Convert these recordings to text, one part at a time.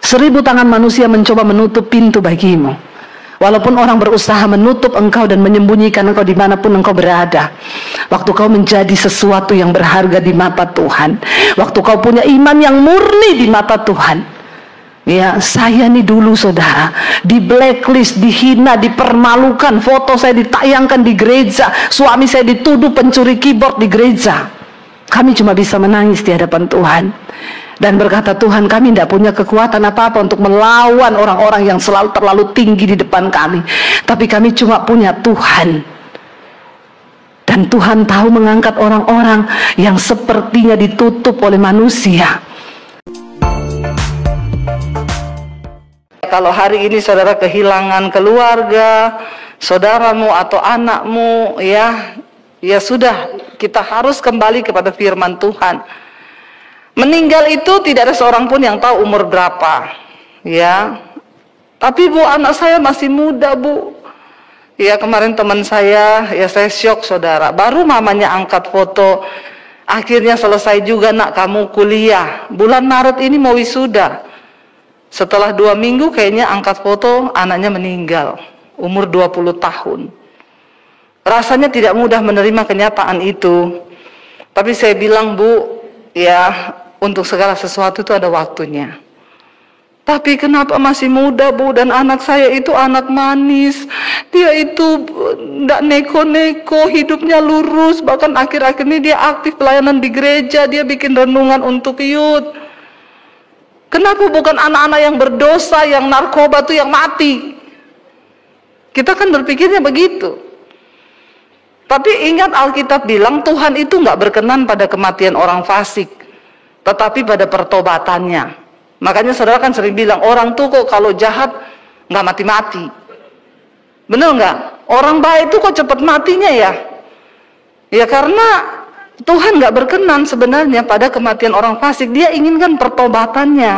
1000 tangan manusia mencoba menutup pintu bagimu. Walaupun orang berusaha menutup engkau dan menyembunyikan engkau dimanapun engkau berada, waktu kau menjadi sesuatu yang berharga di mata Tuhan, waktu kau punya iman yang murni di mata Tuhan, ya, saya nih dulu saudara di blacklist, dihina, dipermalukan, foto saya ditayangkan di gereja, suami saya dituduh pencuri keyboard di gereja. Kami cuma bisa menangis di hadapan Tuhan dan berkata, Tuhan, kami tidak punya kekuatan apa-apa untuk melawan orang-orang yang selalu terlalu tinggi di depan kami, tapi kami cuma punya Tuhan. Dan Tuhan tahu mengangkat orang-orang yang sepertinya ditutup oleh manusia. Kalau hari ini saudara kehilangan keluarga, saudaramu atau anakmu, ya sudah, kita harus kembali kepada firman Tuhan. Meninggal itu tidak ada seorang pun yang tahu umur berapa, ya. Tapi Bu, anak saya masih muda, Bu. Ya, kemarin teman saya, ya saya syok saudara. Baru mamanya angkat foto, akhirnya selesai juga nak kamu kuliah. Bulan Maret ini mau wisuda. Setelah 2 minggu kayaknya angkat foto, anaknya meninggal. Umur 20 tahun. Rasanya tidak mudah menerima kenyataan itu. Tapi saya bilang, Bu, ya, untuk segala sesuatu itu ada waktunya. Tapi kenapa masih muda, Bu? Dan anak saya itu anak manis. Dia itu tidak neko-neko, hidupnya lurus. Bahkan akhir-akhir ini dia aktif pelayanan di gereja. Dia bikin renungan untuk youth. Kenapa bukan anak-anak yang berdosa, yang narkoba itu yang mati? Kita kan berpikirnya begitu. Tapi ingat Alkitab bilang Tuhan itu nggak berkenan pada kematian orang fasik, tetapi pada pertobatannya. Makanya saudara kan sering bilang, orang tuh kok kalau jahat nggak mati-mati. Bener nggak? Orang baik itu kok cepat matinya ya? Ya karena Tuhan nggak berkenan sebenarnya pada kematian orang fasik. Dia inginkan pertobatannya.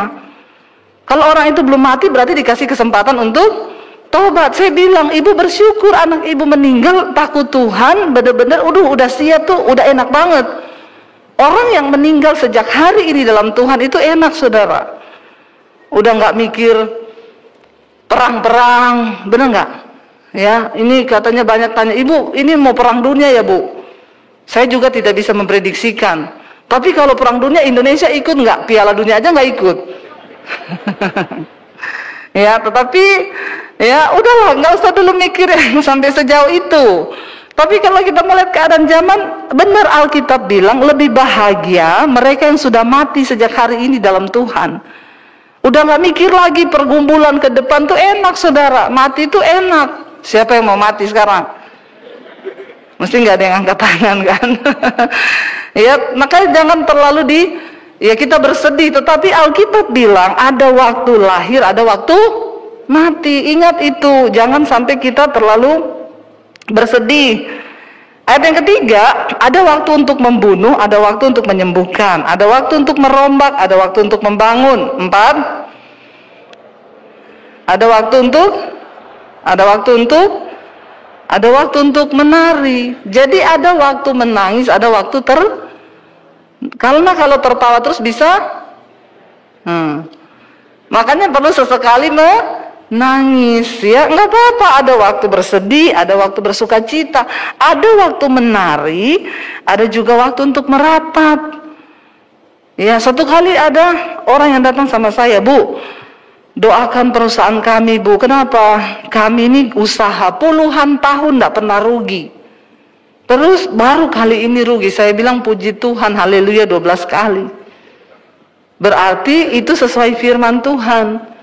Kalau orang itu belum mati berarti dikasih kesempatan untuk tobat. Saya bilang, ibu bersyukur anak ibu meninggal takut Tuhan, benar-benar udah siap tuh, udah enak banget. Orang yang meninggal sejak hari ini dalam Tuhan itu enak saudara. Udah nggak mikir perang-perang, bener nggak? Ya, ini katanya banyak tanya, ibu ini mau perang dunia ya Bu? Saya juga tidak bisa memprediksikan. Tapi kalau perang dunia Indonesia ikut nggak? Piala dunia aja nggak ikut. Ya, tetapi ya udahlah, nggak usah dulu mikir yang sampai sejauh itu. Tapi kalau kita melihat keadaan zaman, benar Alkitab bilang lebih bahagia mereka yang sudah mati sejak hari ini dalam Tuhan. Udah nggak mikir lagi pergumulan ke depan tuh enak saudara, mati tuh enak. Siapa yang mau mati sekarang? Mesti nggak ada yang angkat tangan kan? Ya makanya jangan terlalu ya kita bersedih, tetapi Alkitab bilang ada waktu lahir, ada waktu mati. Ingat itu, jangan sampai kita terlalu bersedih. Ayat yang ketiga, ada waktu untuk membunuh, ada waktu untuk menyembuhkan, ada waktu untuk merombak, ada waktu untuk membangun. 4, ada waktu untuk menari. Jadi ada waktu menangis, ada waktu karena kalau tertawa terus bisa makanya perlu sesekali menangis, ya nggak apa-apa. Ada waktu bersedih, ada waktu bersuka cita, ada waktu menari, ada juga waktu untuk meratap. Ya, satu kali ada orang yang datang sama saya, Bu, doakan perusahaan kami Bu. Kenapa? Kami ini usaha puluhan tahun tidak pernah rugi, terus baru kali ini rugi. Saya bilang puji Tuhan, haleluya 12 kali. Berarti itu sesuai firman Tuhan.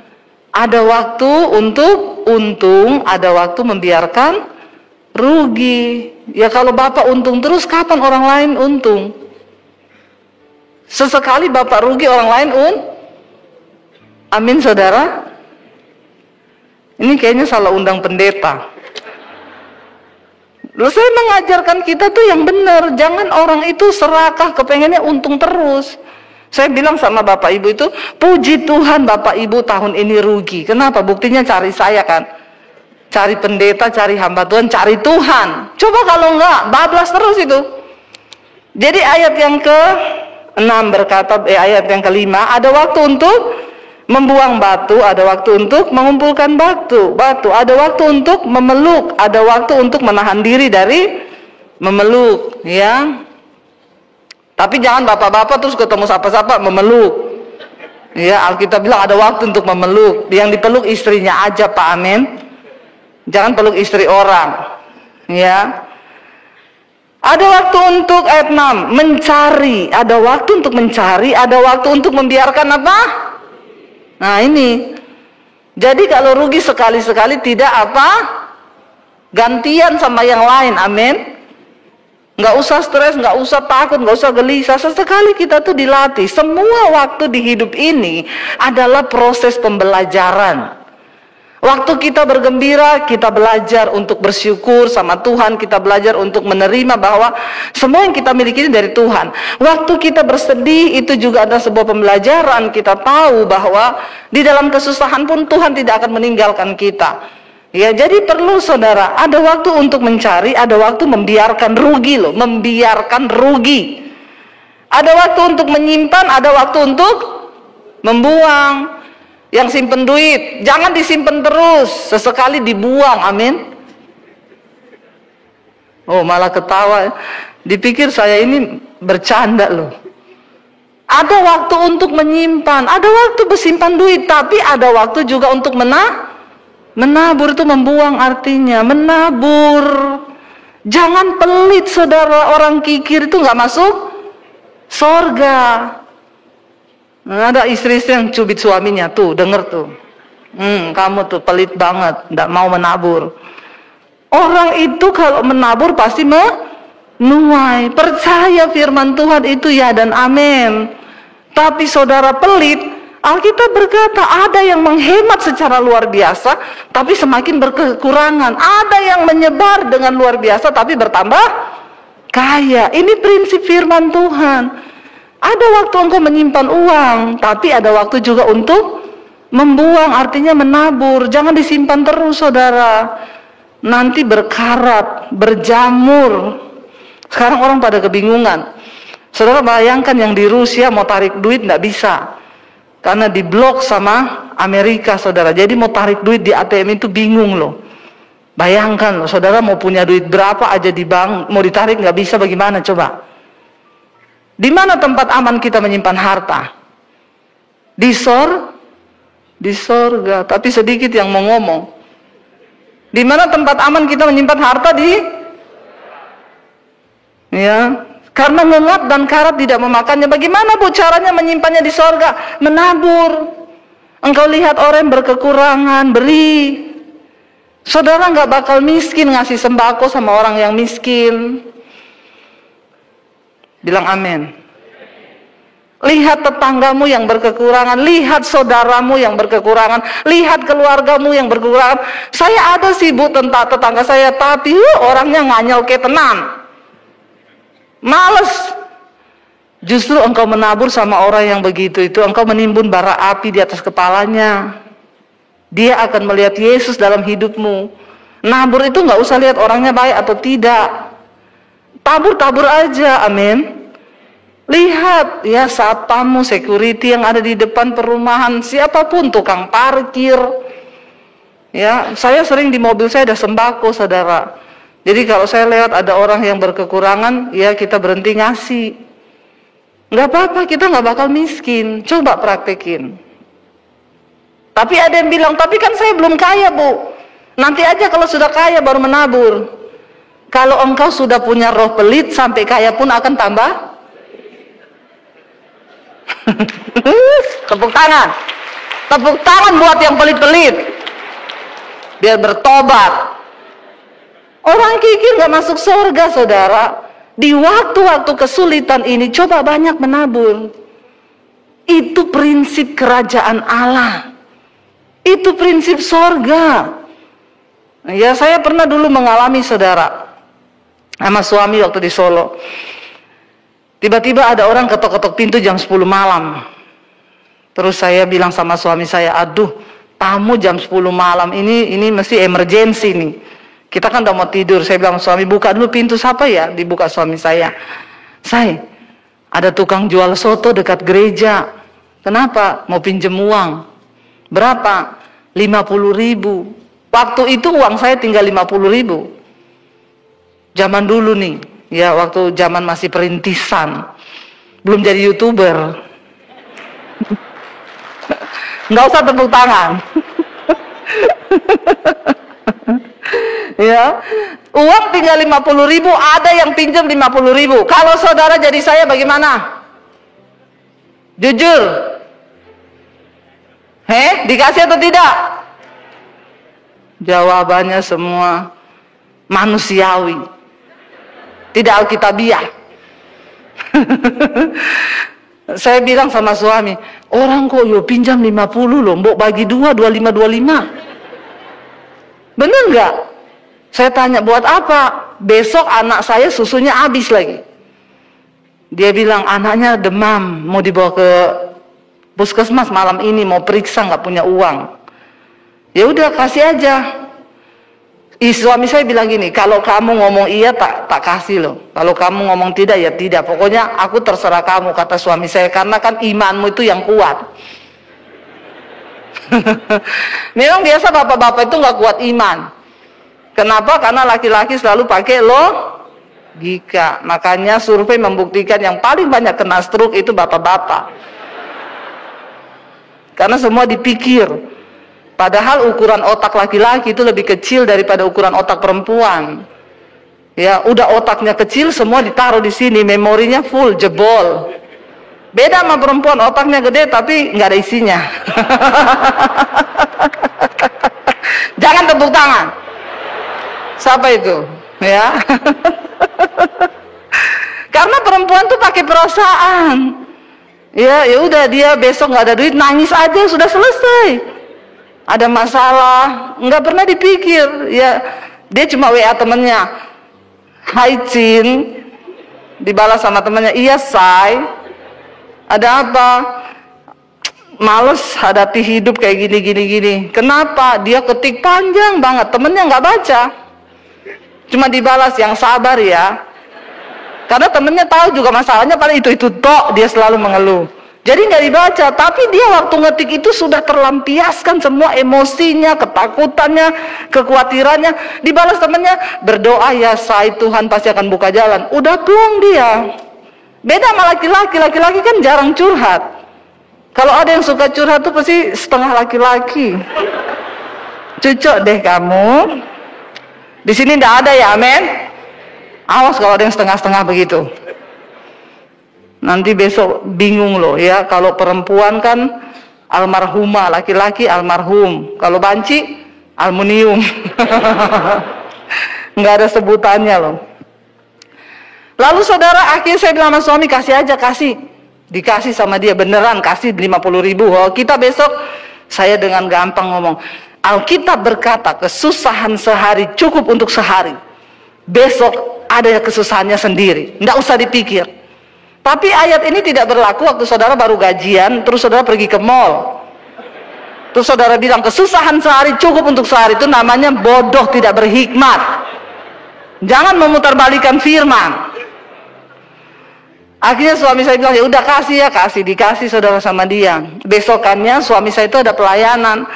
Ada waktu untuk untung, ada waktu membiarkan rugi. Ya kalau Bapak untung terus, kapan orang lain untung? Sesekali Bapak rugi, orang lain amin saudara. Ini kayaknya salah undang pendeta. Loh, saya mengajarkan kita tuh yang benar. Jangan orang itu serakah, kepengennya untung terus. Saya bilang sama Bapak Ibu itu, puji Tuhan Bapak Ibu tahun ini rugi. Kenapa? Buktinya cari saya kan. Cari pendeta, cari hamba Tuhan, cari Tuhan. Coba kalau enggak, bablas terus itu. Jadi ayat yang ke-6 berkata, ayat yang ke-5, ada waktu untuk membuang batu, ada waktu untuk mengumpulkan batu. Ada waktu untuk memeluk, ada waktu untuk menahan diri dari memeluk, ya. Tapi jangan bapak-bapak terus ketemu siapa-siapa memeluk. Ya, Alkitab bilang ada waktu untuk memeluk. Yang dipeluk istrinya aja, Pak, amin. Jangan peluk istri orang. Ya. Ada waktu untuk ayat 6, mencari. Ada waktu untuk mencari, ada waktu untuk membiarkan apa? Nah, ini. Jadi kalau rugi sekali-sekali tidak apa? Gantian sama yang lain, amin. Nggak usah stres, nggak usah takut, nggak usah gelisah. Sesekali kita tuh dilatih. Semua waktu di hidup ini adalah proses pembelajaran. Waktu kita bergembira, kita belajar untuk bersyukur sama Tuhan. Kita belajar untuk menerima bahwa semua yang kita miliki ini dari Tuhan. Waktu kita bersedih, itu juga ada sebuah pembelajaran. Kita tahu bahwa di dalam kesusahan pun Tuhan tidak akan meninggalkan kita. Ya, jadi perlu saudara, ada waktu untuk mencari, ada waktu membiarkan rugi loh, membiarkan rugi. Ada waktu untuk menyimpan, ada waktu untuk membuang. Yang simpen duit, jangan disimpan terus, sesekali dibuang, amin. Oh, malah ketawa, dipikir saya ini bercanda loh. Ada waktu untuk menyimpan, ada waktu bersimpan duit, tapi ada waktu juga untuk menabur. Itu membuang artinya, menabur. Jangan pelit saudara, orang kikir itu nggak masuk surga. Nah, ada istri-istri yang cubit suaminya, tuh denger tuh, kamu tuh pelit banget, nggak mau menabur. Orang itu kalau menabur pasti menuai. Percaya firman Tuhan itu ya dan amin. Tapi saudara pelit, Alkitab berkata ada yang menghemat secara luar biasa, tapi semakin berkekurangan. Ada yang menyebar dengan luar biasa, tapi bertambah kaya. Ini prinsip firman Tuhan. Ada waktu engkau menyimpan uang, tapi ada waktu juga untuk membuang, artinya menabur. Jangan disimpan terus saudara, nanti berkarat, berjamur. Sekarang orang pada kebingungan. Saudara bayangkan yang di Rusia mau tarik duit nggak bisa, karena diblok sama Amerika saudara. Jadi mau tarik duit di ATM itu bingung loh. Bayangkan loh, saudara mau punya duit berapa aja di bank, mau ditarik nggak bisa, bagaimana coba? Di mana tempat aman kita menyimpan harta? Di sorga. Tapi sedikit yang mau ngomong. Di mana tempat aman kita menyimpan harta? Ya, karena ngengat dan karat tidak memakannya. Bagaimana bu caranya menyimpannya di sorga? Menabur. Engkau lihat orang berkekurangan, beri. Saudara nggak bakal miskin ngasih sembako sama orang yang miskin. Bilang amin. Lihat tetanggamu yang berkekurangan, lihat saudaramu yang berkekurangan, lihat keluargamu yang berkekurangan. Saya ada sih bu tetangga saya, tapi orangnya nganyel kayak tenan. Males. Justru engkau menabur sama orang yang begitu itu, engkau menimbun bara api di atas kepalanya. Dia akan melihat Yesus dalam hidupmu. Nabur itu nggak usah lihat orangnya baik atau tidak. Tabur-tabur aja, amin. Lihat ya satpamu, security yang ada di depan perumahan, siapapun, tukang parkir. Ya, saya sering di mobil saya ada sembako, saudara. Jadi kalau saya lewat ada orang yang berkekurangan, ya kita berhenti ngasih. Nggak apa-apa, kita nggak bakal miskin. Coba praktekin. Tapi ada yang bilang, tapi kan saya belum kaya bu. Nanti aja kalau sudah kaya baru menabur. Kalau engkau sudah punya roh pelit, sampai kaya pun akan tambah. Tepuk tangan. Tepuk tangan buat yang pelit-pelit. Biar bertobat. Orang kikir gak masuk surga, saudara. Di waktu-waktu kesulitan ini, coba banyak menabur. Itu prinsip kerajaan Allah. Itu prinsip surga. Ya, saya pernah dulu mengalami, saudara, sama suami waktu di Solo. Tiba-tiba ada orang ketok-ketok pintu jam 10 malam. Terus saya bilang sama suami saya, aduh, tamu jam 10 malam, ini mesti emergensi nih. Kita kan udah mau tidur. Saya bilang suami, buka dulu pintu. Siapa ya? Dibuka suami saya. Ada tukang jual soto dekat gereja. Kenapa? Mau pinjem uang. Berapa? 50.000. Waktu itu uang saya tinggal 50.000. Zaman dulu nih, ya waktu zaman masih perintisan, belum jadi YouTuber. Nggak usah tepuk tangan. Ya, uang tinggal 50.000, ada yang pinjam 50.000. Kalau saudara jadi saya bagaimana? Jujur, dikasih atau tidak? Jawabannya semua manusiawi, tidak alkitabiah. Saya bilang sama suami, orang kok yo pinjam 50 loh, mbok bagi 2, 25. Bener nggak? Saya tanya, buat apa? Besok anak saya susunya habis lagi. Dia bilang anaknya demam, mau dibawa ke puskesmas malam ini, mau periksa, nggak punya uang. Ya udah kasih aja. Suami saya bilang gini, kalau kamu ngomong iya tak kasih loh. Kalau kamu ngomong tidak ya tidak. Pokoknya aku terserah kamu, kata suami saya, karena kan imanmu itu yang kuat. Memang biasa bapak-bapak itu nggak kuat iman. Kenapa? Karena laki-laki selalu pakai logika. Makanya survei membuktikan yang paling banyak kena stroke itu bapak-bapak. Karena semua dipikir. Padahal ukuran otak laki-laki itu lebih kecil daripada ukuran otak perempuan. Ya, udah otaknya kecil, semua ditaruh di sini, memorinya full, jebol. Beda sama perempuan, otaknya gede tapi nggak ada isinya. Jangan tepuk tangan. Siapa itu? Ya. Karena perempuan tuh pakai perasaan. Ya udah, dia besok nggak ada duit, nangis aja sudah selesai. Ada masalah, nggak pernah dipikir. Ya, dia cuma WA temennya, "Hai Cin," dibalas sama temannya, "Iya Say, ada apa?" "Males hadapi hidup kayak gini. Kenapa?" Dia ketik panjang banget, temennya nggak baca, cuma dibalas, "Yang sabar ya." Karena temennya tahu juga masalahnya paling itu tok, dia selalu mengeluh. Jadi nggak dibaca, tapi dia waktu ngetik itu sudah terlampiaskan semua emosinya, ketakutannya, kekhawatirannya. Dibalas temennya, "Berdoa ya Say, Tuhan pasti akan buka jalan." Udah plong dia. Beda sama laki-laki, laki-laki kan jarang curhat. Kalau ada yang suka curhat tuh pasti setengah laki-laki. Cucok deh kamu. Di sini nggak ada ya, amin. Awas kalau ada yang setengah-setengah begitu. Nanti besok bingung loh ya. Kalau perempuan kan almarhumah, laki-laki almarhum. Kalau banci, aluminium. Nggak ada sebutannya loh. Lalu saudara, akhirnya saya bilang sama suami, kasih aja, kasih. Dikasih sama dia, beneran kasih 50.000. Oh, kita besok, saya dengan gampang ngomong, Alkitab berkata kesusahan sehari cukup untuk sehari. Besok ada kesusahannya sendiri, nggak usah dipikir. Tapi ayat ini tidak berlaku waktu saudara baru gajian, terus saudara pergi ke mall. Terus saudara bilang kesusahan sehari cukup untuk sehari, itu namanya bodoh, tidak berhikmat. Jangan memutarbalikan firman. Akhirnya suami saya bilang, ya udah kasih ya, dikasih saudara sama dia. Besokannya suami saya itu ada pelayanan.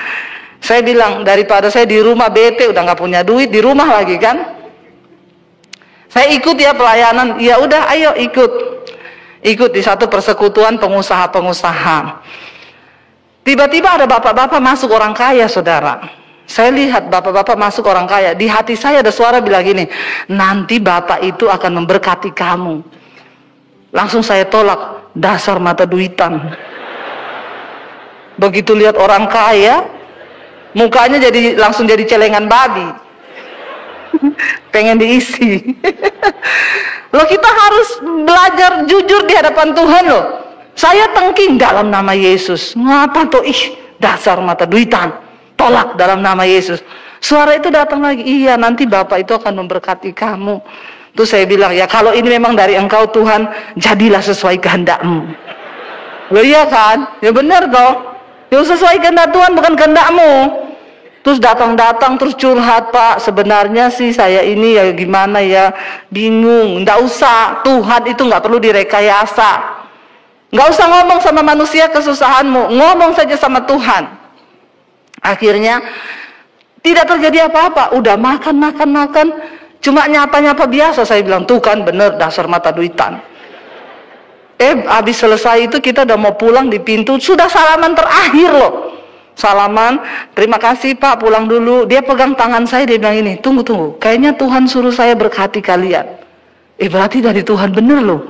Saya bilang, daripada saya di rumah bete, udah nggak punya duit, di rumah lagi kan. Saya ikut ya pelayanan, ya udah ayo ikut di satu persekutuan pengusaha-pengusaha. Tiba-tiba ada bapak-bapak masuk, orang kaya saudara. Saya lihat bapak-bapak masuk orang kaya. Di hati saya ada suara bilang gini, nanti bapak itu akan memberkati kamu. Langsung saya tolak, dasar mata duitan. Begitu lihat orang kaya, mukanya langsung jadi celengan babi. Pengen diisi. Loh, kita harus belajar jujur di hadapan Tuhan loh. Saya tengking dalam nama Yesus. Ngapa tuh? Dasar mata duitan. Tolak dalam nama Yesus. Suara itu datang lagi. Iya, nanti Bapak itu akan memberkati kamu. Terus saya bilang, ya kalau ini memang dari Engkau Tuhan, jadilah sesuai kehendak-Mu. Loh iya kan? Ya benar toh. Ya sesuai kehendak Tuhan, bukan kehendak-Mu. Terus datang terus curhat, Pak, sebenarnya sih saya ini ya gimana ya, bingung. Nggak usah, Tuhan itu nggak perlu direkayasa. Nggak usah ngomong sama manusia kesusahanmu, ngomong saja sama Tuhan. Akhirnya tidak terjadi apa-apa, udah makan, cuma nyapa-nyapa biasa. Saya bilang, tuh kan bener dasar mata duitan. Habis selesai itu kita udah mau pulang, di pintu sudah salaman terakhir loh. Salaman, terima kasih Pak, pulang dulu. Dia pegang tangan saya, dia bilang ini, tunggu, kayaknya Tuhan suruh saya berkati kalian. Berarti dari Tuhan bener loh.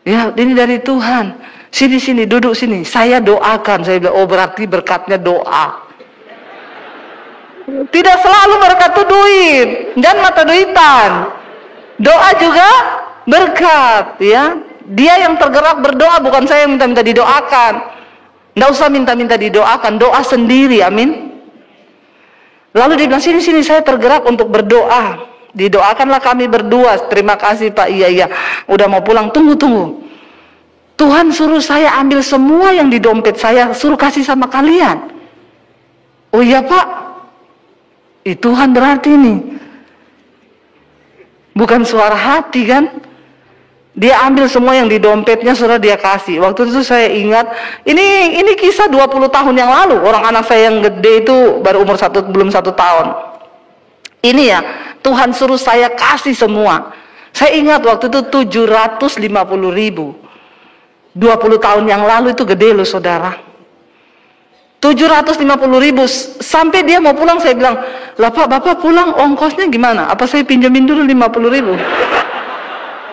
Ya, ini dari Tuhan. Sini, duduk sini. Saya doakan. Saya bilang, oh berarti berkatnya doa. Tidak selalu berkat itu duit, dan mata duitan. Doa juga berkat, ya. Dia yang tergerak berdoa, bukan saya yang minta-minta didoakan. Nggak usah minta-minta didoakan, doa sendiri, amin. Lalu dia bilang, sini, saya tergerak untuk berdoa. Didoakanlah kami berdua. Terima kasih Pak, iya. Udah mau pulang, tunggu. Tuhan suruh saya ambil semua yang di dompet saya, suruh kasih sama kalian. Oh iya Pak. Tuhan berarti ini. Bukan suara hati kan? Dia ambil semua yang di dompetnya, sudah dia kasih. Waktu itu saya ingat, ini kisah 20 tahun yang lalu. Orang anak saya yang gede itu baru umur belum 1 tahun. Ini ya, Tuhan suruh saya kasih semua. Saya ingat waktu itu 750.000. 20 tahun yang lalu itu gede loh saudara. 750.000. Sampai dia mau pulang saya bilang, lah Pak, Bapak pulang ongkosnya gimana? Apa saya pinjemin dulu 50.000?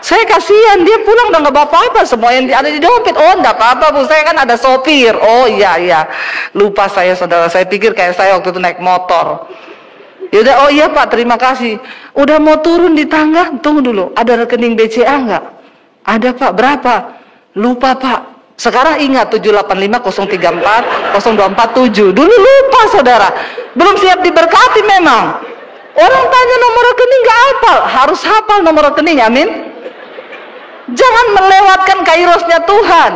Saya kasihan, dia pulang udah gak apa-apa, semua yang ada di dompet. Oh enggak apa-apa Bu, saya kan ada sopir. Oh iya, lupa saya saudara. Saya pikir kayak saya waktu itu naik motor. Yaudah, oh iya Pak, terima kasih. Udah mau turun di tangga, tunggu dulu, ada rekening BCA enggak? Ada Pak, berapa? Lupa Pak. Sekarang ingat 785-034-0247. Dulu lupa saudara. Belum siap diberkati memang. Orang tanya nomor rekening gak hafal. Harus hafal nomor rekening, amin. Jangan melewatkan kairosnya Tuhan.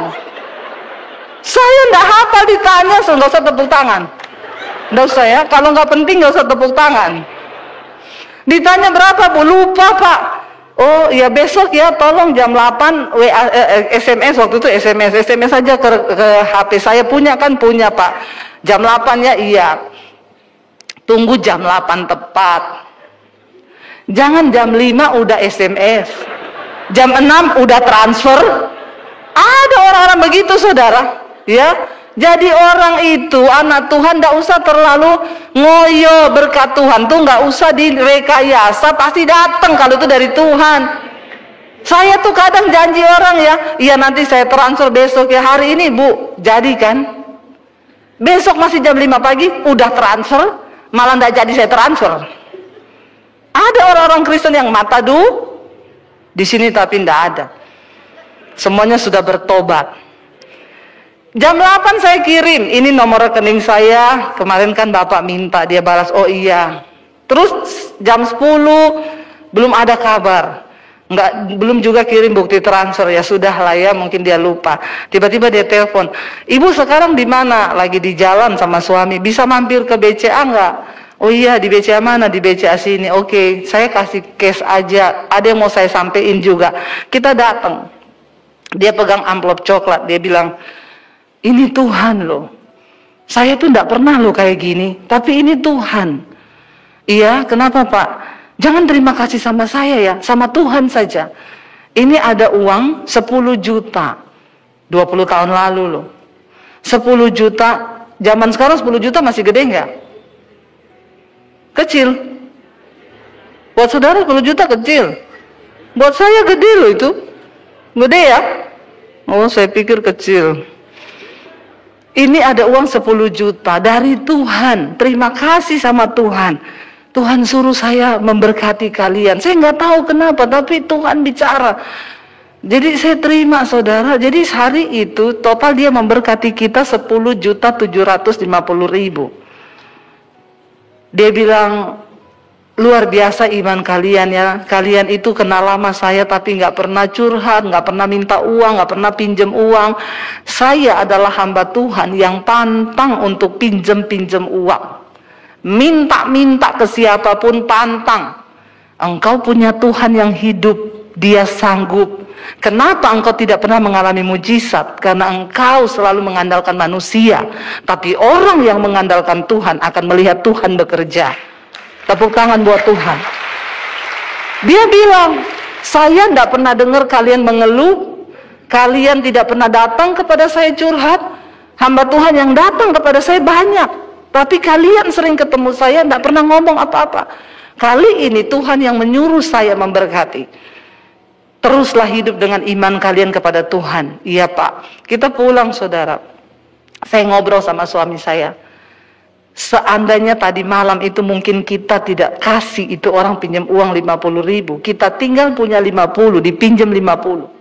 Saya gak hafal ditanya, so gak usah tepuk tangan. Gak usah ya, kalau gak penting gak usah tepuk tangan. Ditanya berapa Bu? Lupa Pak. Oh ya besok ya, tolong jam 8 WA, SMS. Waktu itu SMS aja ke HP saya. Punya Pak. Jam 8 ya, iya. Tunggu jam 8 tepat. Jangan jam 5 udah SMS. Jam 6 udah transfer. Ada orang-orang begitu saudara, ya. Jadi orang itu, anak Tuhan, gak usah terlalu ngoyo berkat Tuhan tuh, gak usah direkayasa, pasti datang kalau itu dari Tuhan. Saya tuh kadang janji orang ya, iya nanti saya transfer besok ya, hari ini Bu, jadi kan? Besok masih jam 5 pagi, udah transfer, malah gak jadi saya transfer. Ada orang-orang Kristen yang mata di sini tapi gak ada. Semuanya sudah bertobat. Jam 8 saya kirim, ini nomor rekening saya, kemarin kan Bapak minta, dia balas, oh iya. Terus jam 10 belum ada kabar, belum juga kirim bukti transfer, ya sudah lah ya, mungkin dia lupa. Tiba-tiba dia telepon, Ibu sekarang di mana? Lagi di jalan sama suami, bisa mampir ke BCA nggak? Oh iya, di BCA mana? Di BCA sini. Oke, saya kasih cash aja, ada yang mau saya sampein juga. Kita datang, dia pegang amplop coklat, dia bilang, ini Tuhan loh. Saya tuh enggak pernah loh kayak gini. Tapi ini Tuhan. Iya, kenapa Pak? Jangan terima kasih sama saya ya. Sama Tuhan saja. Ini ada uang 10 juta. 20 tahun lalu loh. 10 juta. Zaman sekarang 10 juta masih gede enggak? Kecil. Buat saudara 10 juta kecil. Buat saya gede loh itu. Gede ya? Oh, saya pikir kecil. Ini ada uang 10 juta dari Tuhan. Terima kasih sama Tuhan. Tuhan suruh saya memberkati kalian. Saya nggak tahu kenapa, tapi Tuhan bicara. Jadi saya terima saudara. Jadi hari itu total dia memberkati kita 10.750.000. Dia bilang, luar biasa iman kalian ya. Kalian itu kenal lama saya tapi nggak pernah curhat, nggak pernah minta uang, nggak pernah pinjam uang. Saya adalah hamba Tuhan yang pantang untuk pinjam uang. Minta ke siapapun pantang. Engkau punya Tuhan yang hidup, dia sanggup. Kenapa engkau tidak pernah mengalami mujizat? Karena engkau selalu mengandalkan manusia. Tapi orang yang mengandalkan Tuhan akan melihat Tuhan bekerja. Tepuk tangan buat Tuhan. Dia bilang, saya tidak pernah dengar kalian mengeluh. Kalian tidak pernah datang kepada saya curhat. Hamba Tuhan yang datang kepada saya banyak. Tapi kalian sering ketemu saya, tidak pernah ngomong apa-apa. Kali ini Tuhan yang menyuruh saya memberkati. Teruslah hidup dengan iman kalian kepada Tuhan. Iya Pak. Kita pulang saudara. Saya ngobrol sama suami saya. Seandainya tadi malam itu mungkin kita tidak kasih itu orang pinjam uang 50.000. Kita tinggal punya 50, dipinjam 50.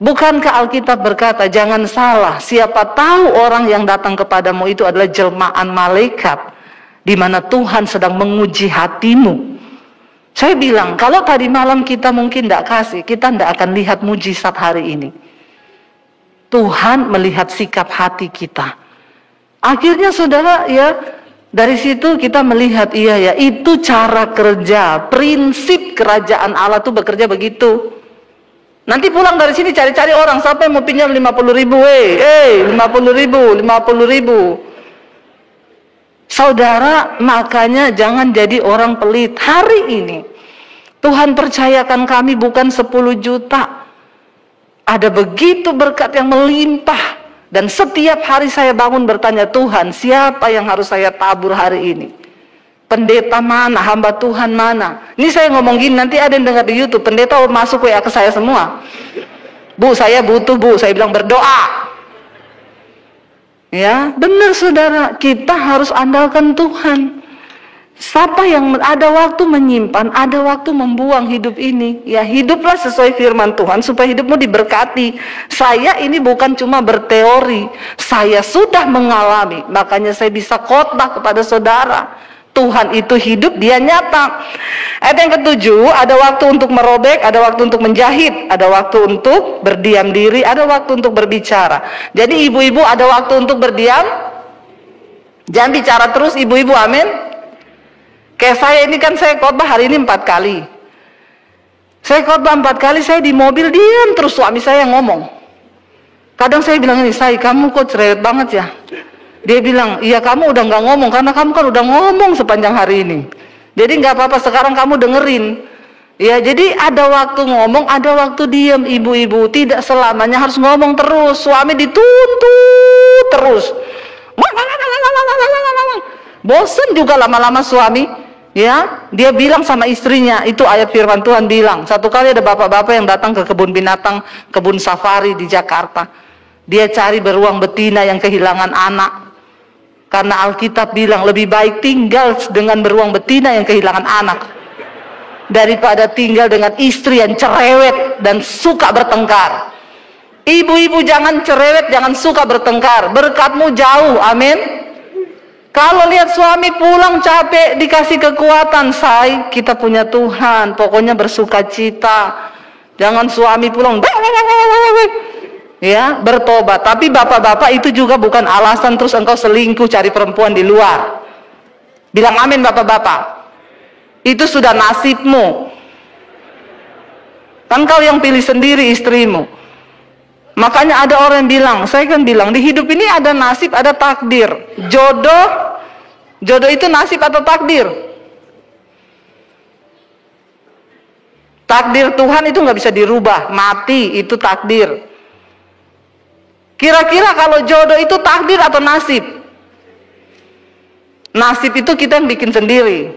Bukankah Alkitab berkata, jangan salah, siapa tahu orang yang datang kepadamu itu adalah jelmaan malaikat, di mana Tuhan sedang menguji hatimu. Saya bilang, kalau tadi malam kita mungkin tidak kasih, kita tidak akan lihat mujizat hari ini. Tuhan melihat sikap hati kita. Akhirnya saudara, ya dari situ kita melihat, iya ya, itu cara kerja, prinsip kerajaan Allah itu bekerja begitu. Nanti pulang dari sini cari-cari orang, siapa yang mau pinjam 50.000, 50.000. Saudara, makanya jangan jadi orang pelit. Hari ini Tuhan percayakan kami bukan 10 juta. Ada begitu berkat yang melimpah. Dan setiap hari saya bangun bertanya, Tuhan, siapa yang harus saya tabur hari ini? Pendeta mana? Hamba Tuhan mana? Ini saya ngomong gini, nanti ada yang dengar di YouTube, pendeta masuk WA ke saya semua. Bu, saya butuh bu. Saya bilang berdoa. Ya, benar saudara, kita harus andalkan Tuhan. Siapa yang ada waktu menyimpan, ada waktu membuang hidup ini. Ya, hiduplah sesuai firman Tuhan supaya hidupmu diberkati. Saya ini bukan cuma berteori, saya sudah mengalami. Makanya saya bisa khotbah kepada saudara. Tuhan itu hidup, dia nyata. Ayat yang ke-7, ada waktu untuk merobek, ada waktu untuk menjahit, ada waktu untuk berdiam diri, ada waktu untuk berbicara. Jadi ibu-ibu ada waktu untuk berdiam, jangan bicara terus ibu-ibu, amin. Kayak saya ini kan saya khotbah hari ini 4 kali. Saya khotbah 4 kali, saya di mobil diam terus, suami saya yang ngomong. Kadang saya bilang ini, say, kamu kok cerewet banget ya. Dia bilang, iya kamu udah gak ngomong, karena kamu kan udah ngomong sepanjang hari ini. Jadi gak apa-apa, sekarang kamu dengerin. Ya, jadi ada waktu ngomong, ada waktu diam ibu-ibu. Tidak selamanya harus ngomong terus. Suami dituntut terus. Bosen juga lama-lama suami. Ya, dia bilang sama istrinya, itu ayat firman Tuhan bilang. Satu kali ada bapak-bapak yang datang ke kebun binatang, kebun safari di Jakarta. Dia cari beruang betina yang kehilangan anak. Karena Alkitab bilang lebih baik tinggal dengan beruang betina yang kehilangan anak daripada tinggal dengan istri yang cerewet dan suka bertengkar. Ibu-ibu jangan cerewet, jangan suka bertengkar. Berkatmu jauh, amin. Kalau lihat suami pulang capek, dikasih kekuatan, say, kita punya Tuhan, pokoknya bersuka cita. Jangan suami pulang, ya, bertobat. Tapi bapak-bapak itu juga bukan alasan terus engkau selingkuh cari perempuan di luar. Bilang amin bapak-bapak. Itu sudah nasibmu. Kan kau yang pilih sendiri istrimu. Makanya ada orang yang bilang, saya kan bilang di hidup ini ada nasib, ada takdir. Jodoh itu nasib atau takdir? Takdir Tuhan itu nggak bisa dirubah, mati itu takdir. Kira-kira kalau jodoh itu takdir atau nasib? Nasib itu kita yang bikin sendiri.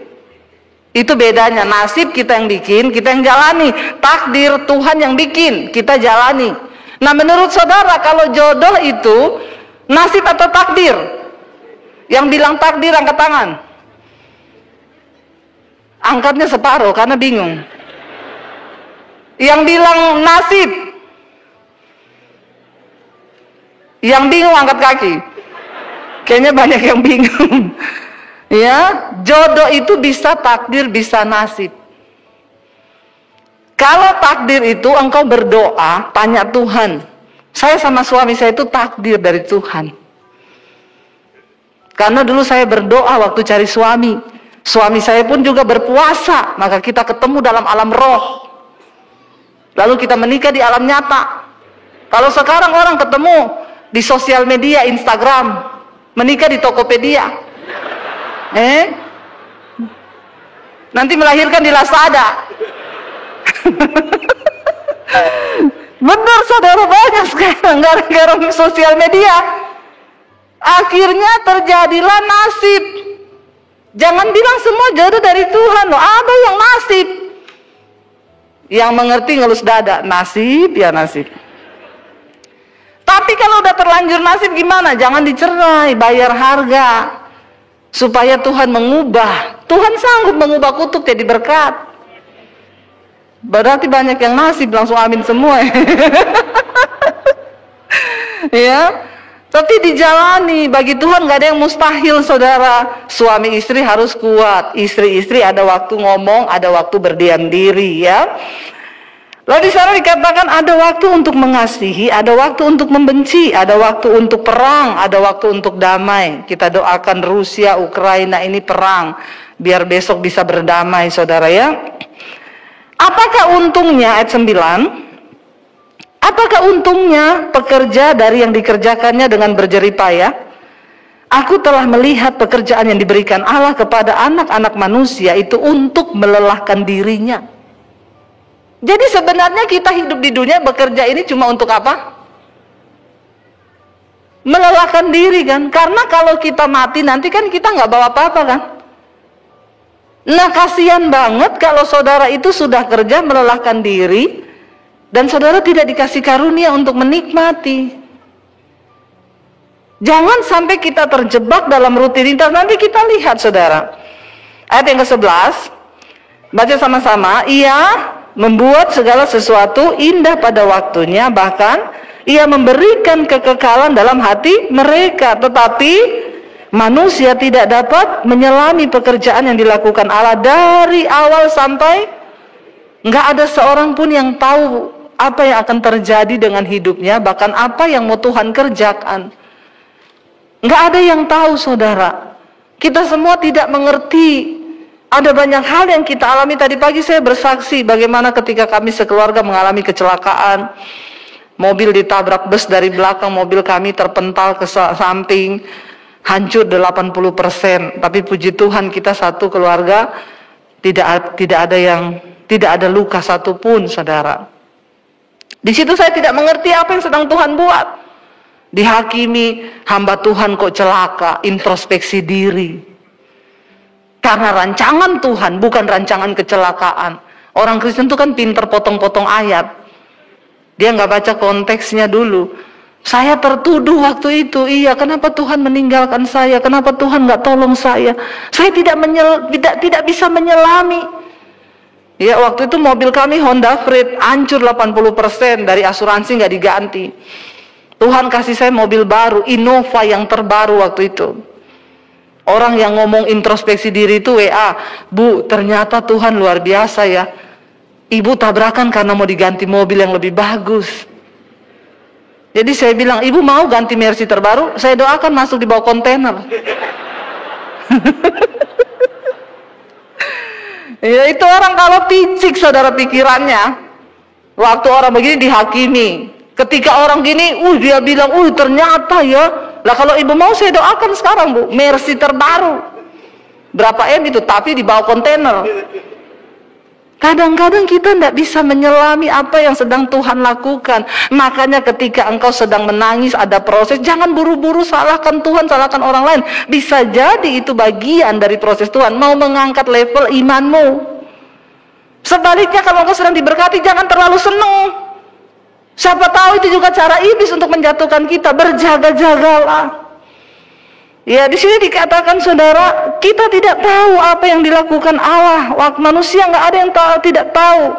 Itu bedanya, nasib kita yang bikin, kita yang jalani. Takdir Tuhan yang bikin, kita jalani. Nah menurut saudara, kalau jodoh itu nasib atau takdir? Yang bilang takdir angkat tangan. Angkatnya separuh karena bingung. Yang bilang nasib, yang bingung angkat kaki. Kayaknya banyak yang bingung. Ya, jodoh itu bisa takdir, bisa nasib. Kalau takdir itu engkau berdoa, tanya Tuhan. Saya sama suami saya itu takdir dari Tuhan. Karena dulu saya berdoa waktu cari suami. Suami saya pun juga berpuasa, maka kita ketemu dalam alam roh. Lalu kita menikah di alam nyata. Kalau sekarang orang ketemu di sosial media, Instagram, menikah di Tokopedia. Nanti melahirkan di Lazada. Benar saudara, banyak sekarang gara-gara sosial media. Akhirnya terjadilah nasib. Jangan bilang semua jodoh dari Tuhan loh, ada yang nasib. Yang mengerti ngelus dada, nasib ya nasib. Tapi kalau udah terlanjur nasib gimana? Jangan dicerai, bayar harga. Supaya Tuhan mengubah. Tuhan sanggup mengubah kutuk jadi berkat. Berarti banyak yang nasib, langsung amin semua. Ya. Tapi dijalani, bagi Tuhan gak ada yang mustahil saudara. Suami istri harus kuat, istri-istri ada waktu ngomong, ada waktu berdiam diri ya. Lalu di sana dikatakan ada waktu untuk mengasihi, ada waktu untuk membenci, ada waktu untuk perang, ada waktu untuk damai. Kita doakan Rusia, Ukraina ini perang, biar besok bisa berdamai saudara ya. Apakah untungnya ayat 9? Apakah untungnya pekerja dari yang dikerjakannya dengan berjerih payah? Aku telah melihat pekerjaan yang diberikan Allah kepada anak-anak manusia itu untuk melelahkan dirinya. Jadi sebenarnya kita hidup di dunia bekerja ini cuma untuk apa? Melelahkan diri kan? Karena kalau kita mati nanti kan kita nggak bawa apa-apa kan? Nah kasihan banget kalau saudara itu sudah kerja melelahkan diri dan saudara tidak dikasih karunia untuk menikmati. Jangan sampai kita terjebak dalam rutinitas. Nanti kita lihat saudara. Ayat yang ke-11. Baca sama-sama. Ia membuat segala sesuatu indah pada waktunya. Bahkan ia memberikan kekekalan dalam hati mereka. Tetapi manusia tidak dapat menyelami pekerjaan yang dilakukan Allah dari awal sampai. Nggak ada seorang pun yang tahu apa yang akan terjadi dengan hidupnya, bahkan apa yang mau Tuhan kerjakan. Nggak ada yang tahu saudara. Kita semua tidak mengerti. Ada banyak hal yang kita alami. Tadi pagi saya bersaksi bagaimana ketika kami sekeluarga mengalami kecelakaan. Mobil ditabrak bus dari belakang, mobil kami terpental ke samping, hancur 80%. Tapi puji Tuhan kita satu keluarga tidak ada luka satupun saudara. Di situ saya tidak mengerti apa yang sedang Tuhan buat. Dihakimi, hamba Tuhan kok celaka, introspeksi diri. Karena rancangan Tuhan, bukan rancangan kecelakaan. Orang Kristen itu kan pinter potong-potong ayat. Dia nggak baca konteksnya dulu. Saya tertuduh waktu itu, iya kenapa Tuhan meninggalkan saya? Kenapa Tuhan nggak tolong saya? Saya tidak bisa menyelami. Ya waktu itu mobil kami Honda Freed hancur 80%, dari asuransi nggak diganti. Tuhan kasih saya mobil baru, Innova yang terbaru waktu itu. Orang yang ngomong introspeksi diri itu WA, Bu ternyata Tuhan luar biasa ya. Ibu tabrakan karena mau diganti mobil yang lebih bagus. Jadi saya bilang, Ibu mau ganti Mercy terbaru? Saya doakan masuk di bawah kontainer. Ya itu orang kalau picik saudara pikirannya. Waktu orang begini dihakimi. Ketika orang gini, dia bilang, ternyata ya. Lah kalau ibu mau saya doakan sekarang Bu, Mercy terbaru. Berapa M itu? Tapi di bawah kontainer. Kadang-kadang kita tidak bisa menyelami apa yang sedang Tuhan lakukan. Makanya ketika engkau sedang menangis, ada proses, jangan buru-buru salahkan Tuhan, salahkan orang lain. Bisa jadi itu bagian dari proses Tuhan, mau mengangkat level imanmu. Sebaliknya kalau engkau sedang diberkati, jangan terlalu senang. Siapa tahu itu juga cara iblis untuk menjatuhkan kita. Berjaga-jagalah. Ya di sini dikatakan saudara, kita tidak tahu apa yang dilakukan Allah. Manusia nggak ada yang tidak tahu,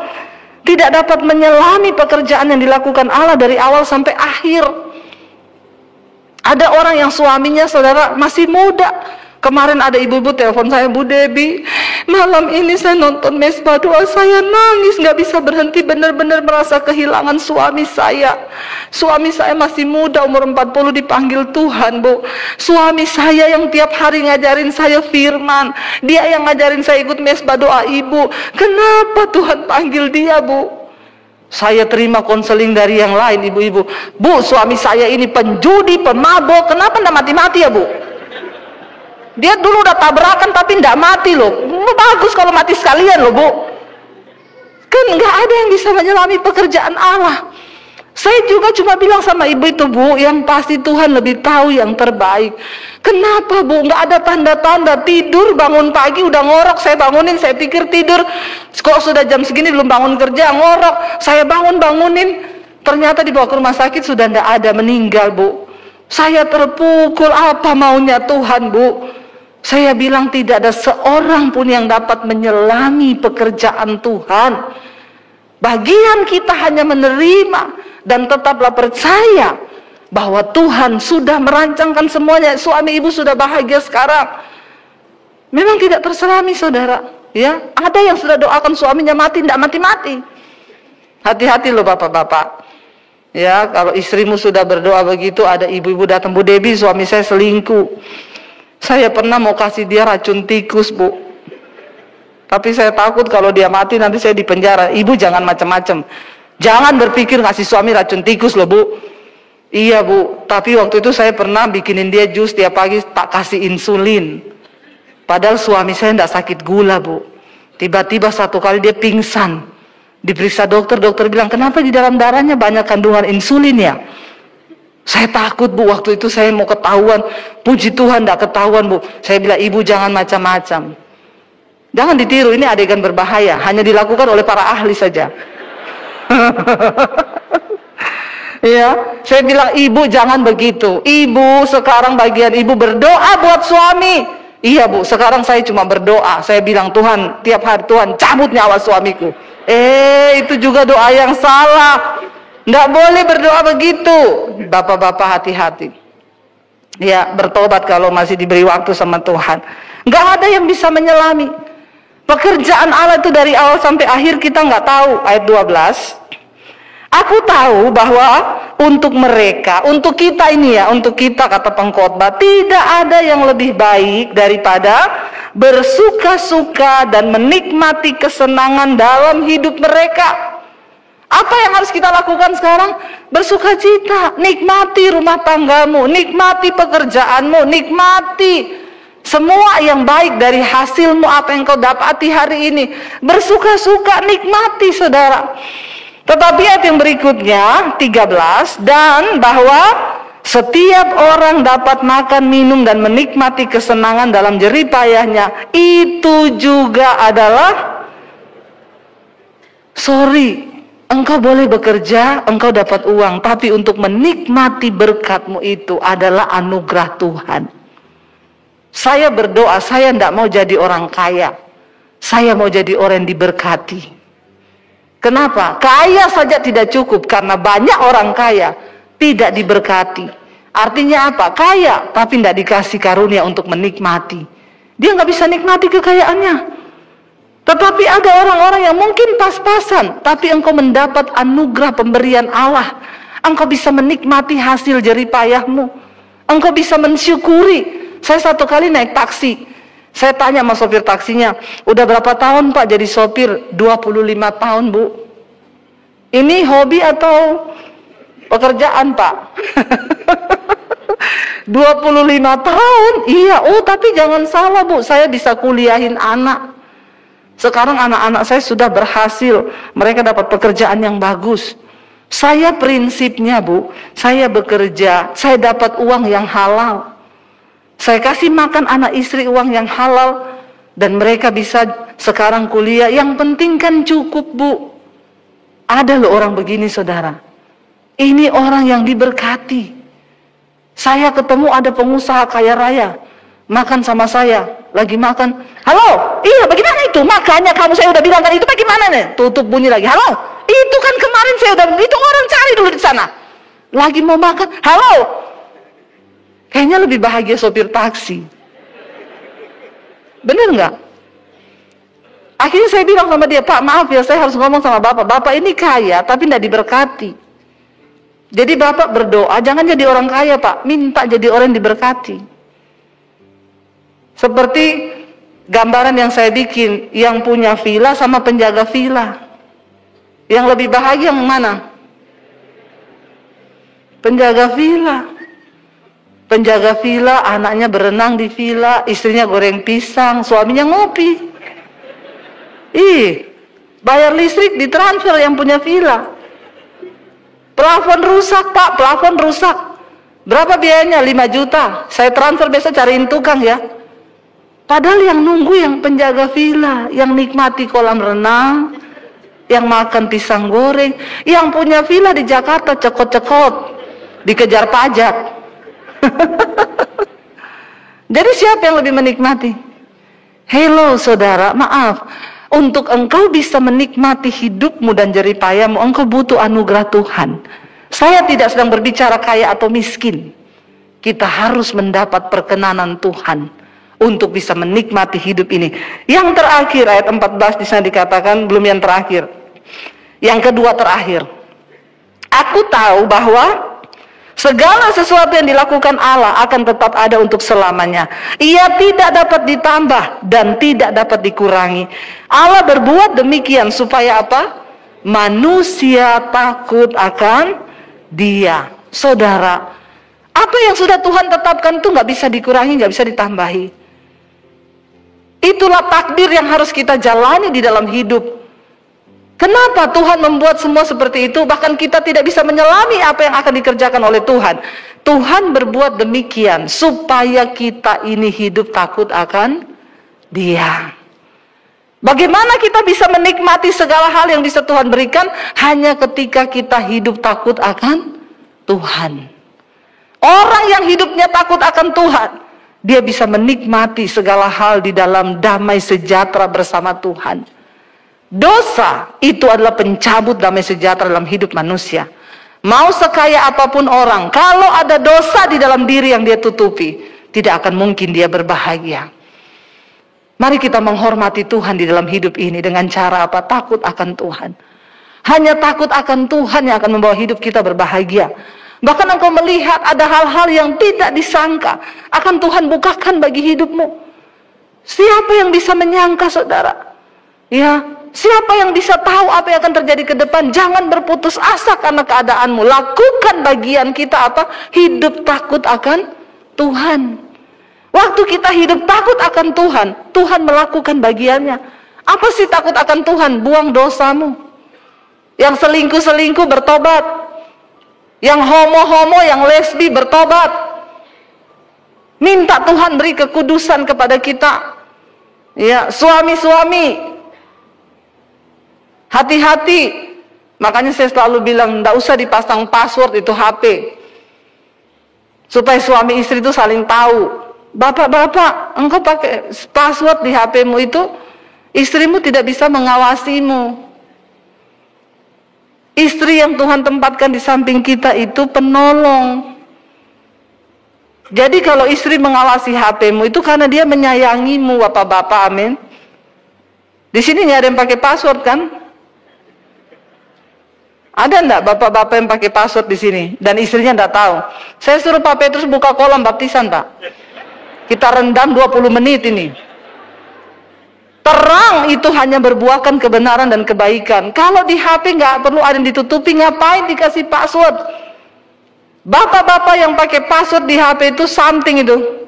tidak dapat menyelami pekerjaan yang dilakukan Allah dari awal sampai akhir. Ada orang yang suaminya saudara masih muda. Kemarin ada ibu-ibu telepon saya, Bu Debbie, malam ini saya nonton mesbah doa, saya nangis, nggak bisa berhenti, benar-benar merasa kehilangan suami saya. Suami saya masih muda, umur 40 dipanggil Tuhan, Bu. Suami saya yang tiap hari ngajarin saya firman, dia yang ngajarin saya ikut mesbah doa ibu. Kenapa Tuhan panggil dia, Bu? Saya terima konseling dari yang lain, ibu-ibu. Bu, suami saya ini penjudi, pemabok. Kenapa enggak mati-mati ya, Bu? Dia dulu udah tabrakan tapi enggak mati loh. Bagus kalau mati sekalian loh, Bu. Kan enggak ada yang bisa menyelami pekerjaan Allah. Saya juga cuma bilang sama ibu itu, Bu, yang pasti Tuhan lebih tahu yang terbaik. Kenapa, Bu? Nggak ada tanda-tanda. Tidur, bangun pagi udah ngorok. Saya bangunin, saya pikir tidur. Kok sudah jam segini belum bangun kerja, ngorok. Saya bangunin. Ternyata dibawa ke rumah sakit sudah nggak ada, meninggal, Bu. Saya terpukul, apa maunya Tuhan, Bu? Saya bilang tidak ada seorang pun yang dapat menyelami pekerjaan Tuhan. Bagian kita hanya menerima dan tetaplah percaya bahwa Tuhan sudah merancangkan semuanya. Suami ibu sudah bahagia sekarang. Memang tidak terselami, saudara. Ya, ada yang sudah doakan suaminya mati, tidak mati-mati. Hati-hati loh bapak-bapak. Ya, kalau istrimu sudah berdoa begitu, ada ibu-ibu datang, Bu Debbie, suami saya selingkuh. Saya pernah mau kasih dia racun tikus, Bu. Tapi saya takut kalau dia mati nanti saya dipenjara. Ibu jangan macam-macam. Jangan berpikir ngasih suami racun tikus loh, Bu. Iya, Bu. Tapi waktu itu saya pernah bikinin dia jus tiap pagi, tak kasih insulin. Padahal suami saya tidak sakit gula, Bu. Tiba-tiba satu kali dia pingsan. Diperiksa dokter bilang, kenapa di dalam darahnya banyak kandungan insulin ya? Saya takut, Bu. Waktu itu saya mau ketahuan. Puji Tuhan tidak ketahuan, Bu. Saya bilang, ibu jangan macam-macam. Jangan ditiru, ini adegan berbahaya. Hanya dilakukan oleh para ahli saja. Ya, saya bilang, ibu jangan begitu. Ibu sekarang bagian ibu berdoa buat suami. Iya, Bu, sekarang saya cuma berdoa. Saya bilang, Tuhan, tiap hari Tuhan cabut nyawa suamiku. Itu juga doa yang salah. Nggak boleh berdoa begitu. Bapak-bapak hati-hati. Ya, bertobat kalau masih diberi waktu sama Tuhan. Nggak ada yang bisa menyelami. Pekerjaan Allah itu dari awal sampai akhir kita nggak tahu. Ayat 12. Aku tahu bahwa untuk mereka, untuk kita ini ya, untuk kita kata pengkhotbah, tidak ada yang lebih baik daripada bersuka-suka dan menikmati kesenangan dalam hidup mereka. Apa yang harus kita lakukan sekarang? Bersukacita, nikmati rumah tanggamu, nikmati pekerjaanmu, nikmati semua yang baik dari hasilmu, apa yang kau dapati hari ini. Bersuka-suka, nikmati, saudara. Tetapi ayat yang berikutnya 13, dan bahwa setiap orang dapat makan, minum, dan menikmati kesenangan dalam jerih payahnya. Itu juga adalah, engkau boleh bekerja, engkau dapat uang, tapi untuk menikmati berkatmu itu adalah anugerah Tuhan. Saya berdoa, saya tidak mau jadi orang kaya. Saya mau jadi orang yang diberkati. Kenapa? Kaya saja tidak cukup, karena banyak orang kaya tidak diberkati. Artinya apa? Kaya, tapi tidak dikasih karunia untuk menikmati. Dia nggak bisa nikmati kekayaannya. Tetapi ada orang-orang yang mungkin pas-pasan, tapi engkau mendapat anugerah pemberian Allah. Engkau bisa menikmati hasil jerih payahmu. Engkau bisa mensyukuri. Saya satu kali naik taksi, saya tanya sama sopir taksinya, udah berapa tahun Pak jadi sopir? 25 tahun Bu. Ini hobi atau pekerjaan Pak? 25 tahun? Iya, tapi jangan salah Bu, saya bisa kuliahin anak. Sekarang anak-anak saya sudah berhasil, mereka dapat pekerjaan yang bagus. Saya prinsipnya Bu, saya bekerja, saya dapat uang yang halal. Saya kasih makan anak istri uang yang halal, dan mereka bisa sekarang kuliah. Yang penting kan cukup Bu. Ada loh orang begini saudara. Ini orang yang diberkati. Saya ketemu ada pengusaha kaya raya, makan sama saya, lagi makan. Halo, iya bagaimana itu? Makanya kamu saya udah bilang kan itu bagaimana nih? Tutup bunyi lagi. Halo, itu kan kemarin saya udah, itu orang cari dulu di sana. Lagi mau makan. Halo. Kayaknya lebih bahagia sopir taksi. Bener nggak? Akhirnya saya bilang sama dia, Pak maaf ya saya harus ngomong sama Bapak. Bapak ini kaya tapi tidak diberkati. Jadi Bapak berdoa jangan jadi orang kaya Pak. Minta jadi orang yang diberkati. Seperti gambaran yang saya bikin, yang punya villa sama penjaga villa. Yang lebih bahagia yang mana? Penjaga villa. Penjaga villa, anaknya berenang di villa, istrinya goreng pisang, suaminya ngopi. Bayar listrik ditransfer yang punya villa. Plafon rusak Pak, plafon rusak. Berapa biayanya? 5 juta. Saya transfer besok cariin tukang ya. Padahal yang nunggu yang penjaga villa, yang nikmati kolam renang, yang makan pisang goreng, yang punya villa di Jakarta cekot-cekot, dikejar pajak. Jadi siapa yang lebih menikmati? Hello saudara, maaf. Untuk engkau bisa menikmati hidupmu dan jeripayamu, engkau butuh anugerah Tuhan. Saya tidak sedang berbicara kaya atau miskin. Kita harus mendapat perkenanan Tuhan untuk bisa menikmati hidup ini. Yang terakhir ayat 14 di sana dikatakan, belum yang terakhir. Yang kedua terakhir. Aku tahu bahwa segala sesuatu yang dilakukan Allah akan tetap ada untuk selamanya. Ia tidak dapat ditambah dan tidak dapat dikurangi. Allah berbuat demikian supaya apa? Manusia takut akan Dia. Saudara, apa yang sudah Tuhan tetapkan itu nggak bisa dikurangi, nggak bisa ditambahi. Itulah takdir yang harus kita jalani di dalam hidup. Kenapa Tuhan membuat semua seperti itu? Bahkan kita tidak bisa menyelami apa yang akan dikerjakan oleh Tuhan. Tuhan berbuat demikian supaya kita ini hidup takut akan Dia. Bagaimana kita bisa menikmati segala hal yang bisa Tuhan berikan? Hanya ketika kita hidup takut akan Tuhan. Orang yang hidupnya takut akan Tuhan, dia bisa menikmati segala hal di dalam damai sejahtera bersama Tuhan. Dosa itu adalah pencabut damai sejahtera dalam hidup manusia. Mau sekaya apapun orang, kalau ada dosa di dalam diri yang dia tutupi, tidak akan mungkin dia berbahagia. Mari kita menghormati Tuhan di dalam hidup ini dengan cara apa? Takut akan Tuhan. Hanya takut akan Tuhan yang akan membawa hidup kita berbahagia. Bahkan engkau melihat ada hal-hal yang tidak disangka akan Tuhan bukakan bagi hidupmu. Siapa yang bisa menyangka saudara? Ya, siapa yang bisa tahu apa yang akan terjadi ke depan? Jangan berputus asa karena keadaanmu. Lakukan bagian kita apa? Hidup takut akan Tuhan. Waktu kita hidup takut akan Tuhan, Tuhan melakukan bagiannya. Apa sih takut akan Tuhan? Buang dosamu. Yang selingkuh-selingkuh bertobat. Yang homo-homo, yang lesbi bertobat. Minta Tuhan beri kekudusan kepada kita. Ya, suami-suami, hati-hati. Makanya saya selalu bilang, tidak usah dipasang password itu HP. Supaya suami istri itu saling tahu. Bapak-bapak, engkau pakai password di HP-mu itu, istrimu tidak bisa mengawasimu. Istri yang Tuhan tempatkan di samping kita itu penolong. Jadi kalau istri mengawasi HP-mu itu karena dia menyayangimu, bapak-bapak, amin. Di sini nggak ada yang pakai password kan? Ada enggak bapak-bapak yang pakai password di sini dan istrinya enggak tahu? Saya suruh Pak Petrus buka kolam baptisan, Pak. Kita rendam 20 menit ini. Terang itu hanya berbuahkan kebenaran dan kebaikan. Kalau di HP nggak perlu ada yang ditutupi, ngapain dikasih password? Bapak-bapak yang pakai password di HP itu something itu.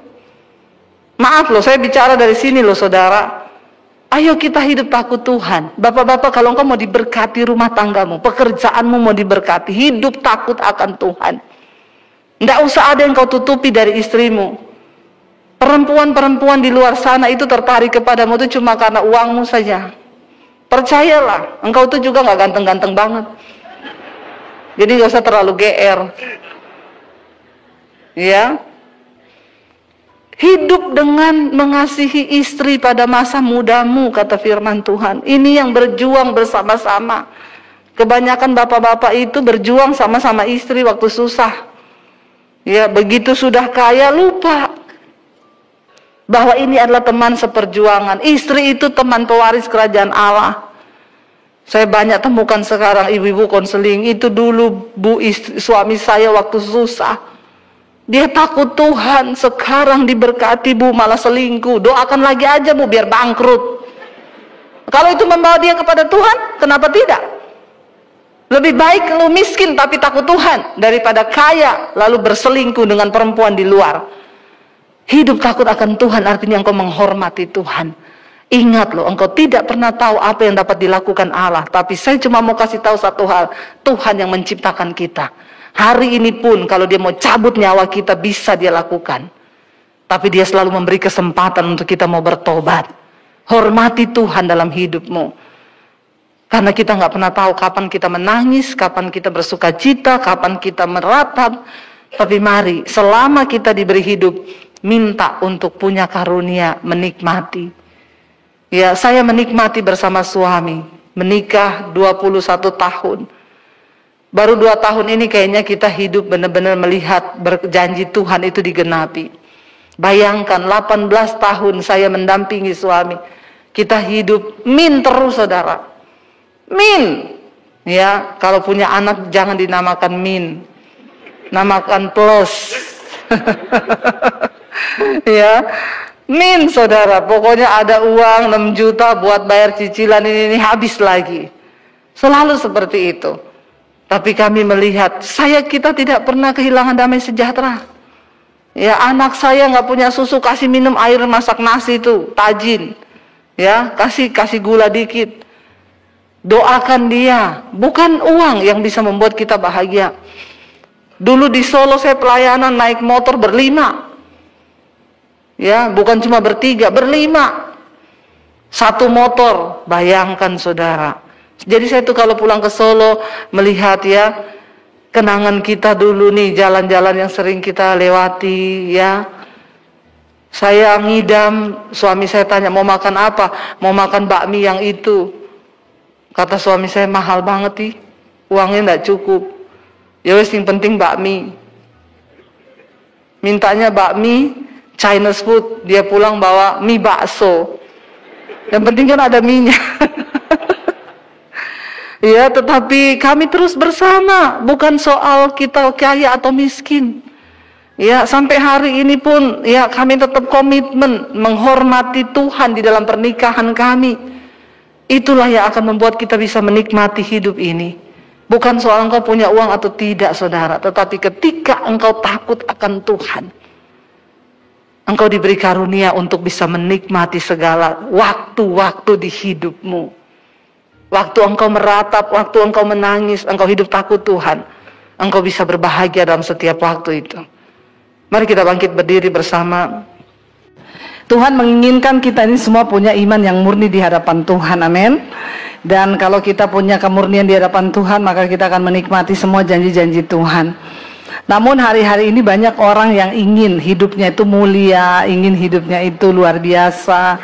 Maaf loh, saya bicara dari sini loh saudara. Ayo kita hidup takut Tuhan. Bapak-bapak, kalau engkau mau diberkati rumah tanggamu, pekerjaanmu mau diberkati, hidup takut akan Tuhan. Nggak usah ada yang kau tutupi dari istrimu. Perempuan-perempuan di luar sana itu tertarik kepadamu itu cuma karena uangmu saja. Percayalah, engkau itu juga nggak ganteng-ganteng banget. Jadi nggak usah terlalu GR. Ya, hidup dengan mengasihi istri pada masa mudamu, kata firman Tuhan. Ini yang berjuang bersama-sama. Kebanyakan bapak-bapak itu berjuang sama-sama istri waktu susah. Ya, begitu sudah kaya lupa bahwa ini adalah teman seperjuangan. Istri itu teman pewaris kerajaan Allah. Saya banyak temukan sekarang ibu-ibu konseling itu dulu suami saya waktu susah. Dia takut Tuhan, sekarang diberkati Bu malah selingkuh. Doakan lagi aja Bu biar bangkrut. Kalau itu membawa dia kepada Tuhan, kenapa tidak? Lebih baik lu miskin tapi takut Tuhan daripada kaya lalu berselingkuh dengan perempuan di luar. Hidup takut akan Tuhan artinya engkau menghormati Tuhan. Ingat loh, engkau tidak pernah tahu apa yang dapat dilakukan Allah. Tapi saya cuma mau kasih tahu satu hal, Tuhan yang menciptakan kita. Hari ini pun kalau dia mau cabut nyawa kita bisa dia lakukan. Tapi dia selalu memberi kesempatan untuk kita mau bertobat. Hormati Tuhan dalam hidupmu. Karena kita nggak pernah tahu kapan kita menangis, kapan kita bersuka cita, kapan kita meratap. Tapi mari, selama kita diberi hidup, minta untuk punya karunia menikmati. Ya, saya menikmati bersama suami, menikah 21 tahun. Baru 2 tahun ini kayaknya kita hidup benar-benar melihat berjanji Tuhan itu digenapi. Bayangkan 18 tahun saya mendampingi suami. Kita hidup min terus, saudara. Min, ya, kalau punya anak jangan dinamakan min, namakan plus. Ya, min, saudara, pokoknya ada uang 6 juta buat bayar cicilan ini habis lagi. Selalu seperti itu. Tapi kami melihat, kita tidak pernah kehilangan damai sejahtera. Ya, anak saya nggak punya susu, kasih minum air masak nasi itu, tajin. Ya, kasih gula dikit. Doakan dia, bukan uang yang bisa membuat kita bahagia. Dulu di Solo saya pelayanan naik motor berlima. Ya, bukan cuma bertiga, berlima. Satu motor, bayangkan saudara. Jadi saya tuh kalau pulang ke Solo melihat ya kenangan kita dulu nih, jalan-jalan yang sering kita lewati ya. Saya ngidam, suami saya tanya mau makan apa? Mau makan bakmi yang itu. Kata suami saya, mahal banget nih, uangnya enggak cukup. Ya wes, yang penting bakmi. Mintanya bakmi, Chinese food, dia pulang bawa mie bakso. Yang penting kan ada minyak. Ya, tetapi kami terus bersama, bukan soal kita kaya atau miskin. Ya, sampai hari ini pun ya kami tetap komitmen menghormati Tuhan di dalam pernikahan kami. Itulah yang akan membuat kita bisa menikmati hidup ini. Bukan soal engkau punya uang atau tidak, saudara. Tetapi ketika engkau takut akan Tuhan, engkau diberi karunia untuk bisa menikmati segala waktu-waktu di hidupmu. Waktu engkau meratap, waktu engkau menangis, engkau hidup takut Tuhan, engkau bisa berbahagia dalam setiap waktu itu. Mari kita bangkit berdiri bersama. Tuhan menginginkan kita ini semua punya iman yang murni di hadapan Tuhan, amin. Dan kalau kita punya kemurnian di hadapan Tuhan, maka kita akan menikmati semua janji-janji Tuhan. Namun hari-hari ini banyak orang yang ingin hidupnya itu mulia, ingin hidupnya itu luar biasa,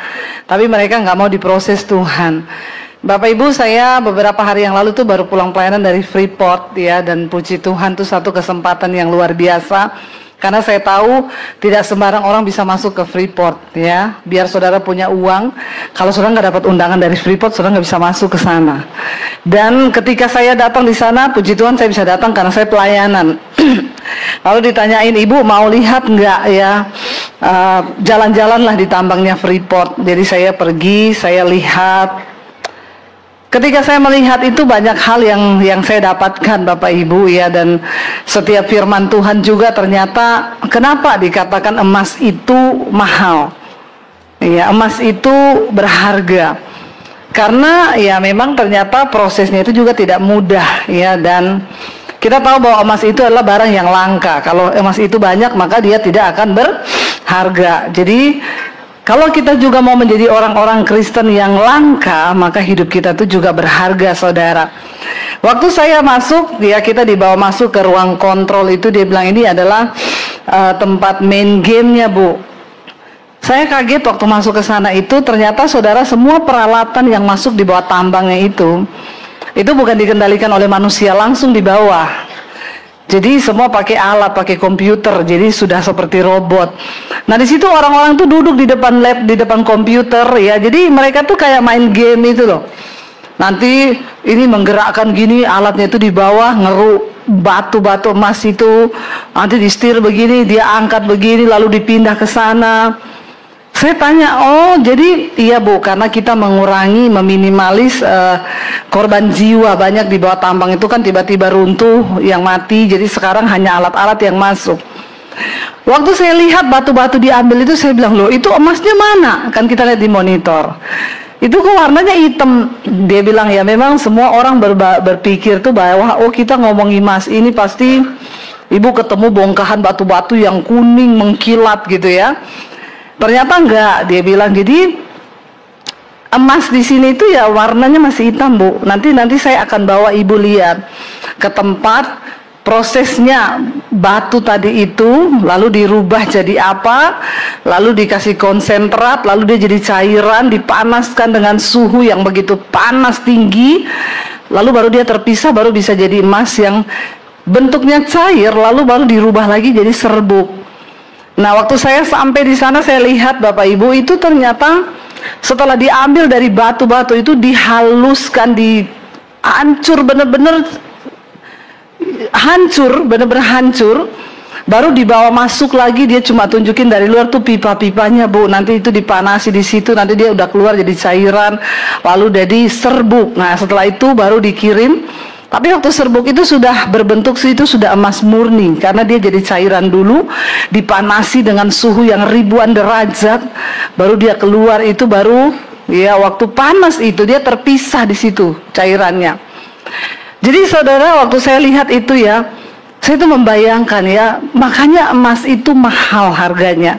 tapi mereka nggak mau diproses Tuhan. Bapak Ibu, saya beberapa hari yang lalu tuh baru pulang pelayanan dari Freeport ya, dan puji Tuhan tuh satu kesempatan yang luar biasa. Karena saya tahu tidak sembarang orang bisa masuk ke Freeport ya. Biar saudara punya uang, kalau saudara nggak dapat undangan dari Freeport, saudara nggak bisa masuk ke sana. Dan ketika saya datang di sana, puji Tuhan saya bisa datang karena saya pelayanan. Lalu ditanyain, ibu mau lihat nggak ya, jalan-jalanlah di tambangnya Freeport. Jadi saya pergi, saya lihat. Ketika saya melihat itu banyak hal yang saya dapatkan Bapak Ibu ya, dan setiap firman Tuhan juga ternyata kenapa dikatakan emas itu mahal ya, emas itu berharga karena ya memang ternyata prosesnya itu juga tidak mudah ya. Dan kita tahu bahwa emas itu adalah barang yang langka. Kalau emas itu banyak maka dia tidak akan berharga. Jadi kalau kita juga mau menjadi orang-orang Kristen yang langka, maka hidup kita itu juga berharga, saudara. Waktu saya masuk, ya kita dibawa masuk ke ruang kontrol itu, dia bilang ini adalah tempat main gamenya, Bu. Saya kaget waktu masuk ke sana itu, ternyata saudara semua peralatan yang masuk di bawah tambangnya itu bukan dikendalikan oleh manusia, langsung di bawah. Jadi semua pakai alat, pakai komputer, jadi sudah seperti robot. Nah di situ orang-orang tuh duduk di depan lab, di depan komputer ya. Jadi mereka tuh kayak main game itu loh. Nanti ini menggerakkan gini, alatnya itu di bawah ngeruk batu-batu emas itu. Nanti di setir begini, dia angkat begini, lalu dipindah ke sana. Saya tanya, oh jadi iya Bu, karena kita mengurangi, meminimalis korban jiwa banyak di bawah tambang itu kan tiba-tiba runtuh yang mati, jadi sekarang hanya alat-alat yang masuk. Waktu saya lihat batu-batu diambil itu, saya bilang, loh itu emasnya mana? Kan kita lihat di monitor, itu kok warnanya hitam. Dia bilang, ya memang semua orang berpikir tuh bahwa oh kita ngomongin emas ini pasti ibu ketemu bongkahan batu-batu yang kuning mengkilat gitu ya. Ternyata enggak, dia bilang. Jadi emas di sini itu ya warnanya masih hitam Bu. Nanti saya akan bawa ibu lihat ke tempat prosesnya batu tadi itu, lalu dirubah jadi apa, lalu dikasih konsentrat, lalu dia jadi cairan, dipanaskan dengan suhu yang begitu panas tinggi, lalu baru dia terpisah, baru bisa jadi emas yang bentuknya cair, lalu baru dirubah lagi jadi serbuk. Nah, waktu saya sampai di sana, saya lihat Bapak Ibu itu ternyata setelah diambil dari batu-batu itu dihaluskan, dihancur, bener-bener hancur, baru dibawa masuk lagi. Dia cuma tunjukin dari luar tuh pipa-pipanya Bu, nanti itu dipanasi di situ, nanti dia udah keluar jadi cairan, lalu jadi serbuk. Nah, setelah itu baru dikirim. Tapi waktu serbuk itu sudah berbentuk, itu sudah emas murni, karena dia jadi cairan dulu, dipanasi dengan suhu yang ribuan derajat, baru dia keluar itu, baru ya waktu panas itu dia terpisah di situ cairannya. Jadi saudara, waktu saya lihat itu ya, saya itu membayangkan ya, makanya emas itu mahal harganya.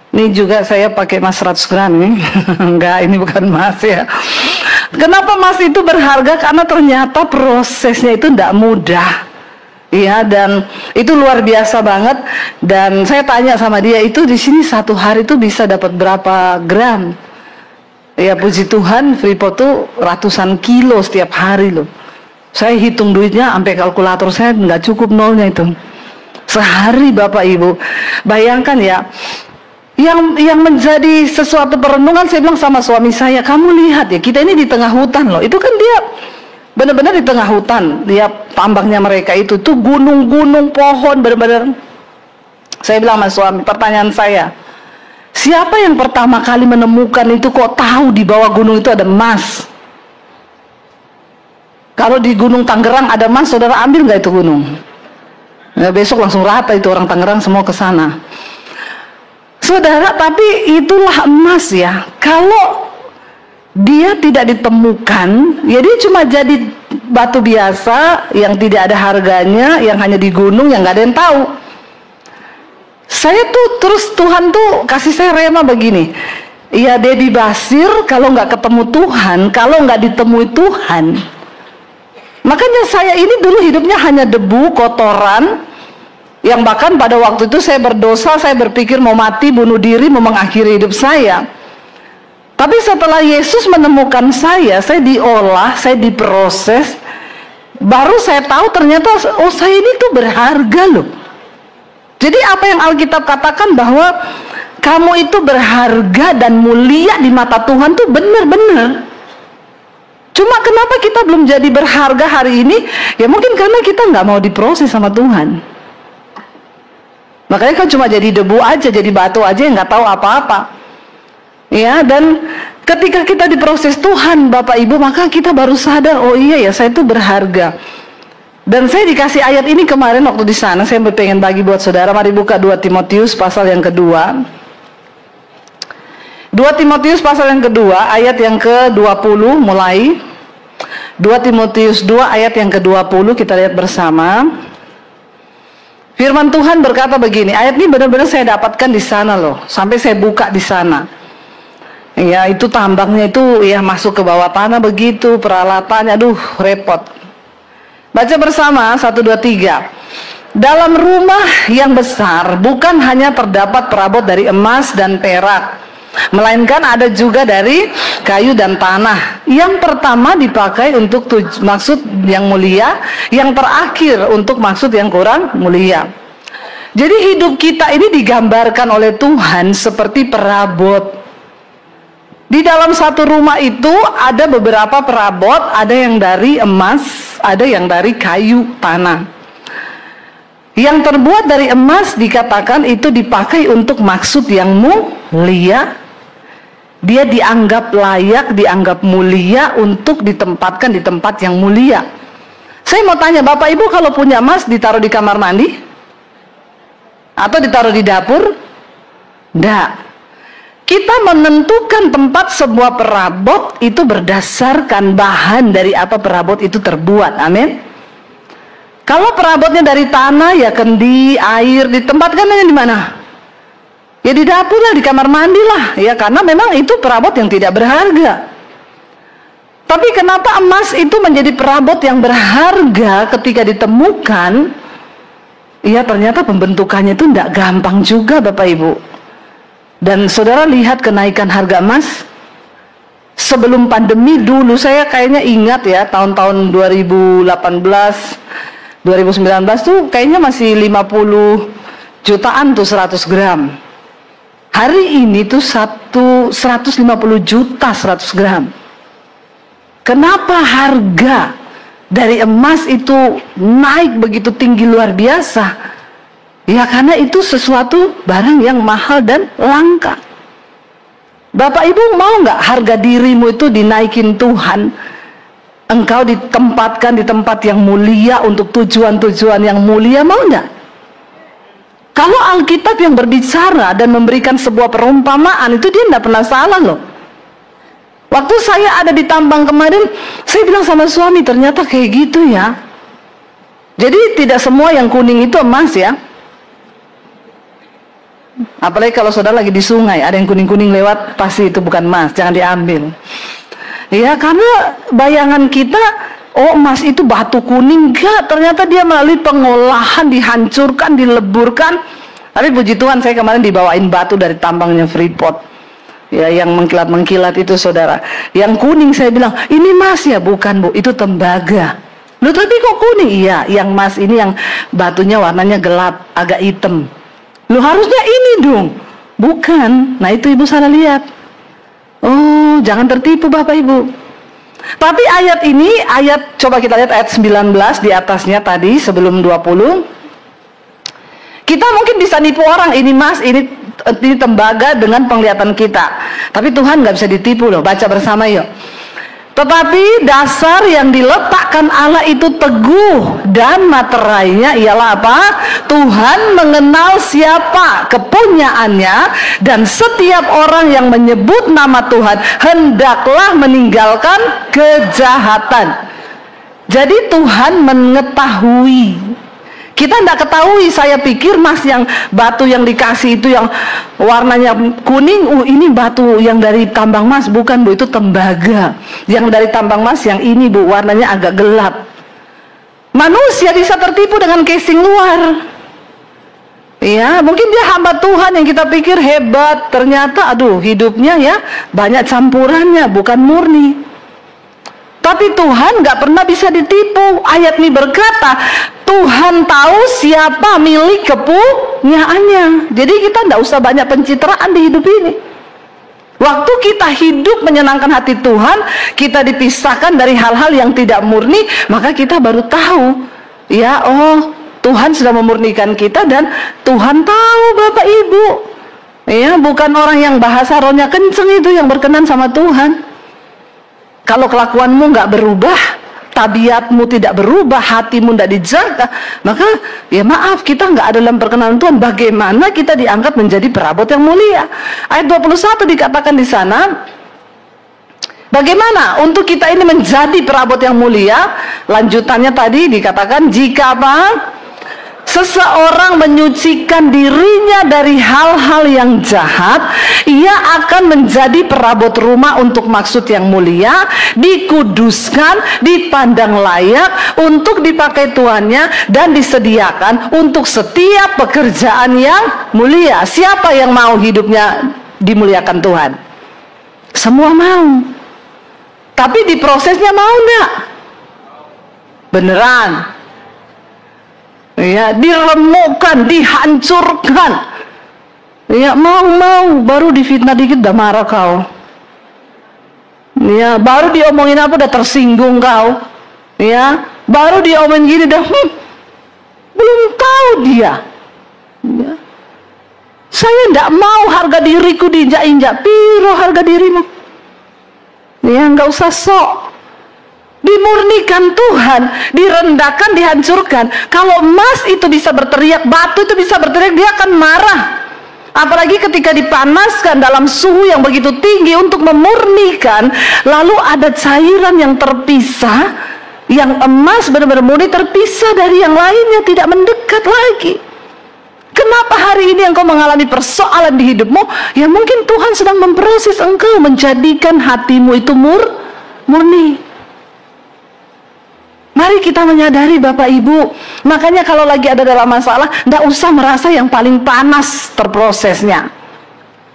Ini juga saya pakai emas 100 gram nih. Enggak, ini bukan emas ya. Kenapa emas itu berharga? Karena ternyata prosesnya itu tidak mudah, ya, dan itu luar biasa banget. Dan saya tanya sama dia, itu di sini satu hari itu bisa dapat berapa gram? Ya puji Tuhan, Freeport tuh ratusan kilo setiap hari loh. Saya hitung duitnya sampai kalkulator saya nggak cukup nolnya itu. Sehari Bapak Ibu, bayangkan ya. Yang menjadi sesuatu perenungan, saya bilang sama suami saya, kamu lihat ya, kita ini di tengah hutan loh. Itu kan dia benar-benar di tengah hutan, dia tambangnya mereka itu tuh gunung-gunung pohon benar-benar. Saya bilang sama suami, pertanyaan saya, siapa yang pertama kali menemukan itu, kok tahu di bawah gunung itu ada emas? Kalau di Gunung Tangerang ada emas, saudara ambil nggak itu gunung? Ya, besok langsung rata itu orang Tangerang semua ke sana. Saudara, tapi itulah emas ya. Kalau dia tidak ditemukan, ya dia cuma jadi batu biasa yang tidak ada harganya, yang hanya di gunung, yang nggak ada yang tahu. Saya tuh terus, Tuhan tuh kasih saya rema begini. Ya Debbie Basir, kalau nggak ketemu Tuhan, kalau nggak ditemui Tuhan, makanya saya ini dulu hidupnya hanya debu, kotoran. Yang bahkan pada waktu itu saya berdosa, saya berpikir mau mati, bunuh diri, mau mengakhiri hidup saya. Tapi setelah Yesus menemukan saya diolah, saya diproses, baru saya tahu ternyata, oh saya ini tuh berharga loh. Jadi apa yang Alkitab katakan bahwa kamu itu berharga dan mulia di mata Tuhan tuh benar-benar. Cuma kenapa kita belum jadi berharga hari ini? Ya mungkin karena kita nggak mau diproses sama Tuhan. Makanya kan cuma jadi debu aja, jadi batu aja yang nggak tahu apa-apa. Ya, dan ketika kita diproses Tuhan, Bapak Ibu, maka kita baru sadar, oh iya ya, saya itu berharga. Dan saya dikasih ayat ini kemarin waktu di sana, saya pengen bagi buat saudara. Mari buka 2 Timotius pasal yang kedua. 2 Timotius pasal yang kedua, ayat yang ke-20 mulai. 2 Timotius 2 ayat yang ke-20, kita lihat bersama. Firman Tuhan berkata begini, ayat ini benar-benar saya dapatkan di sana loh, sampai saya buka di sana. Ya, itu tambangnya itu ya masuk ke bawah tanah begitu, peralatannya, aduh repot. Baca bersama, 1, 2, 3. Dalam rumah yang besar bukan hanya terdapat perabot dari emas dan perak, melainkan ada juga dari kayu dan tanah. Yang pertama dipakai untuk maksud yang mulia, yang terakhir untuk maksud yang kurang mulia. Jadi hidup kita ini digambarkan oleh Tuhan seperti perabot. Di dalam satu rumah itu ada beberapa perabot, ada yang dari emas, ada yang dari kayu tanah. Yang terbuat dari emas dikatakan itu dipakai untuk maksud yang mulia, Dia dianggap layak, dianggap mulia untuk ditempatkan di tempat yang mulia. Saya mau tanya, Bapak Ibu kalau punya emas ditaruh di kamar mandi? Atau ditaruh di dapur? Enggak. Kita menentukan tempat sebuah perabot itu berdasarkan bahan dari apa perabot itu terbuat. Amin. Kalau perabotnya dari tanah, ya kendi, air, ditempatkannya di mana? Ya di dapur lah, di kamar mandi lah. Ya karena memang itu perabot yang tidak berharga. Tapi kenapa emas itu menjadi perabot yang berharga ketika ditemukan? Ya ternyata pembentukannya itu tidak gampang juga Bapak Ibu. Dan saudara lihat kenaikan harga emas. Sebelum pandemi dulu saya kayaknya ingat ya, tahun-tahun 2018, 2019 tuh kayaknya masih 50 jutaan tuh 100 gram. Hari ini tuh 150 juta 100 gram. Kenapa harga dari emas itu naik begitu tinggi luar biasa? Ya karena itu sesuatu barang yang mahal dan langka. Bapak Ibu mau nggak harga dirimu itu dinaikin Tuhan? Engkau ditempatkan di tempat yang mulia untuk tujuan-tujuan yang mulia, mau nggak? Kalau Alkitab yang berbicara dan memberikan sebuah perumpamaan itu dia tidak pernah salah loh. Waktu saya ada di tambang kemarin, saya bilang sama suami, ternyata kayak gitu ya. Jadi tidak semua yang kuning itu emas ya. Apalagi kalau saudara lagi di sungai, ada yang kuning-kuning lewat, pasti itu bukan emas, jangan diambil. Ya karena bayangan kita, oh emas itu batu kuning, enggak, ternyata dia melalui pengolahan, dihancurkan, dileburkan. Tapi puji Tuhan saya kemarin dibawain batu dari tambangnya Freeport. Ya yang mengkilat-mengkilat itu saudara. Yang kuning saya bilang, ini emas ya? Bukan Bu, itu tembaga. Loh tapi kok kuning? Iya, yang emas ini yang batunya warnanya gelap, agak hitam. Loh harusnya ini dong. Bukan. Nah itu Ibu salah lihat. Oh, jangan tertipu Bapak Ibu. Tapi ayat ini, coba kita lihat ayat 19 di atasnya tadi sebelum 20. Kita mungkin bisa nipu orang, ini emas, ini tembaga dengan penglihatan kita. Tapi Tuhan nggak bisa ditipu loh. Baca bersama yuk. Tetapi dasar yang diletakkan Allah itu teguh, dan materainya ialah apa? Tuhan mengenal siapa kepunyaannya, dan setiap orang yang menyebut nama Tuhan hendaklah meninggalkan kejahatan. Jadi Tuhan mengetahui. Kita tidak ketahui, saya pikir mas yang batu yang dikasih itu yang warnanya kuning, ini batu yang dari tambang emas. Bukan Bu, itu tembaga. Yang dari tambang emas yang ini Bu, warnanya agak gelap. Manusia bisa tertipu dengan casing luar. Ya, mungkin dia hamba Tuhan yang kita pikir hebat, ternyata aduh hidupnya ya banyak campurannya, bukan murni. Tapi Tuhan gak pernah bisa ditipu. Ayat ini berkata, Tuhan tahu siapa milik kepunyaannya. Jadi kita gak usah banyak pencitraan di hidup ini. Waktu kita hidup menyenangkan hati Tuhan, kita dipisahkan dari hal-hal yang tidak murni, maka kita baru tahu, ya oh Tuhan sudah memurnikan kita, dan Tuhan tahu Bapak Ibu. Ya, bukan orang yang bahasa rohnya kenceng itu yang berkenan sama Tuhan. Kalau kelakuanmu nggak berubah, tabiatmu tidak berubah, hatimu tidak dijaga, maka ya maaf, kita nggak ada dalam perkenanan Tuhan. Bagaimana kita diangkat menjadi perabot yang mulia? Ayat 21 dikatakan di sana, bagaimana untuk kita ini menjadi perabot yang mulia? Lanjutannya tadi dikatakan, jika apa? Seseorang menyucikan dirinya dari hal-hal yang jahat, ia akan menjadi perabot rumah untuk maksud yang mulia, dikuduskan, dipandang layak untuk dipakai tuannya, dan disediakan untuk setiap pekerjaan yang mulia. Siapa yang mau hidupnya dimuliakan Tuhan? Semua mau. Tapi di prosesnya mau enggak? Beneran? Ya, diremukkan, dihancurkan. Ya, mau baru difitnah dikit udah marah kau. Ya, baru diomongin apa udah tersinggung kau. Ya, baru diomongin gini dah belum tahu dia. Ya. Saya tidak mau harga diriku diinjak-injak. Piro harga dirimu? Ya, nggak usah sok. Dimurnikan Tuhan, direndahkan, dihancurkan. Kalau emas itu bisa berteriak, batu itu bisa berteriak, dia akan marah. Apalagi ketika dipanaskan dalam suhu yang begitu tinggi untuk memurnikan, lalu ada cairan yang terpisah, yang emas benar-benar murni terpisah dari yang lainnya, tidak mendekat lagi. Kenapa hari ini engkau mengalami persoalan di hidupmu? Ya mungkin Tuhan sedang memproses engkau, menjadikan hatimu itu murni. Mari kita menyadari Bapak Ibu. Makanya kalau lagi ada dalam masalah, tidak usah merasa yang paling panas terprosesnya.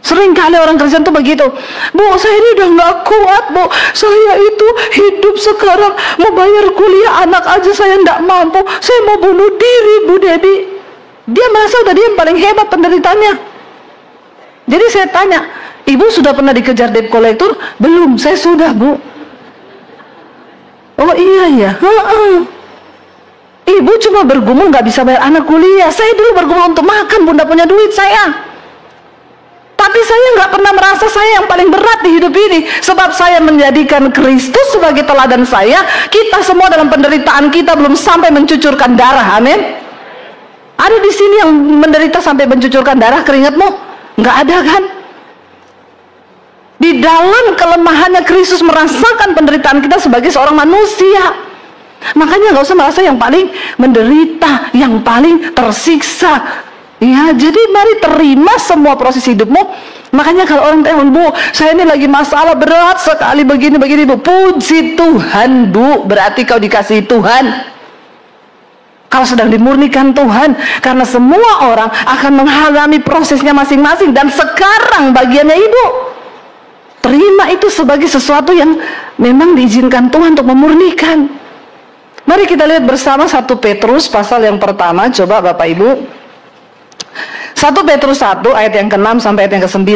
Sering kali orang Kristen tuh begitu. Bu, saya ini udah gak kuat, Bu. Saya itu hidup sekarang, mau bayar kuliah anak aja saya tidak mampu. Saya mau bunuh diri, Bu Dedi. Dia merasa udah dia yang paling hebat penderitanya. Jadi saya tanya, Ibu sudah pernah dikejar debt collector? Belum, saya sudah, Bu. Oh iya ya, Ibu cuma bergumul gak bisa bayar anak kuliah. Saya dulu bergumul untuk makan, Bunda punya duit saya. Tapi saya gak pernah merasa saya yang paling berat di hidup ini. Sebab saya menjadikan Kristus sebagai teladan saya. Kita semua dalam penderitaan kita belum sampai mencucurkan darah, amin. Ada di sini yang menderita sampai mencucurkan darah keringatmu? Gak ada kan? Di dalam kelemahannya Kristus merasakan penderitaan kita sebagai seorang manusia. Makanya gak usah merasa yang paling menderita, yang paling tersiksa. Ya, jadi mari terima semua proses hidupmu. Makanya kalau orang tanya, Bu, saya ini lagi masalah berat sekali begini, Bu. Puji Tuhan, Bu, berarti kau dikasihi Tuhan. Kau sedang dimurnikan Tuhan. Karena semua orang akan mengalami prosesnya masing-masing. Dan sekarang bagiannya Ibu. Terima itu sebagai sesuatu yang memang diizinkan Tuhan untuk memurnikan. Mari kita lihat bersama 1 Petrus pasal yang pertama. Coba Bapak Ibu. 1 Petrus 1 ayat yang ke-6 sampai ayat yang ke-9.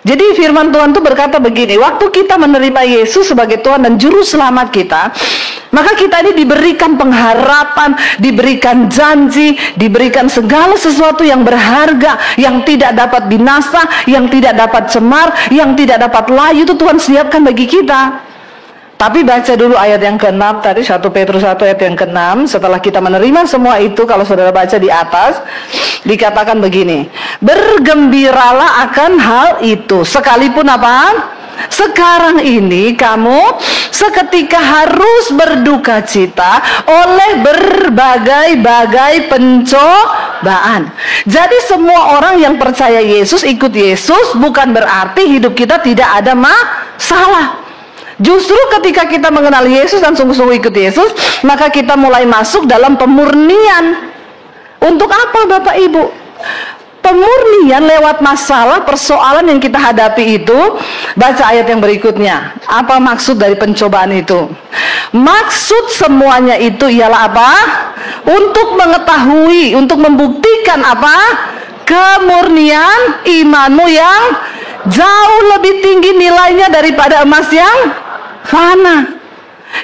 Jadi firman Tuhan itu berkata begini, waktu kita menerima Yesus sebagai Tuhan dan Juru Selamat kita, maka kita ini diberikan pengharapan, diberikan janji, diberikan segala sesuatu yang berharga, yang tidak dapat binasa, yang tidak dapat cemar, yang tidak dapat layu, itu Tuhan siapkan bagi kita. Tapi baca dulu ayat yang ke-6 tadi, 1 Petrus 1 ayat yang ke-6. Setelah kita menerima semua itu, kalau saudara baca di atas, dikatakan begini, bergembiralah akan hal itu, sekalipun apa? Sekarang ini kamu seketika harus berduka cita oleh berbagai-bagai pencobaan. Jadi semua orang yang percaya Yesus, ikut Yesus, bukan berarti hidup kita tidak ada masalah. Justru ketika kita mengenal Yesus dan sungguh-sungguh ikut Yesus, maka kita mulai masuk dalam pemurnian. Untuk apa Bapak Ibu? Pemurnian lewat masalah, persoalan yang kita hadapi itu. Baca ayat yang berikutnya. Apa maksud dari pencobaan itu? Maksud semuanya itu ialah apa? Untuk mengetahui, untuk membuktikan apa? Kemurnian imanmu yang jauh lebih tinggi nilainya daripada emas yang fana,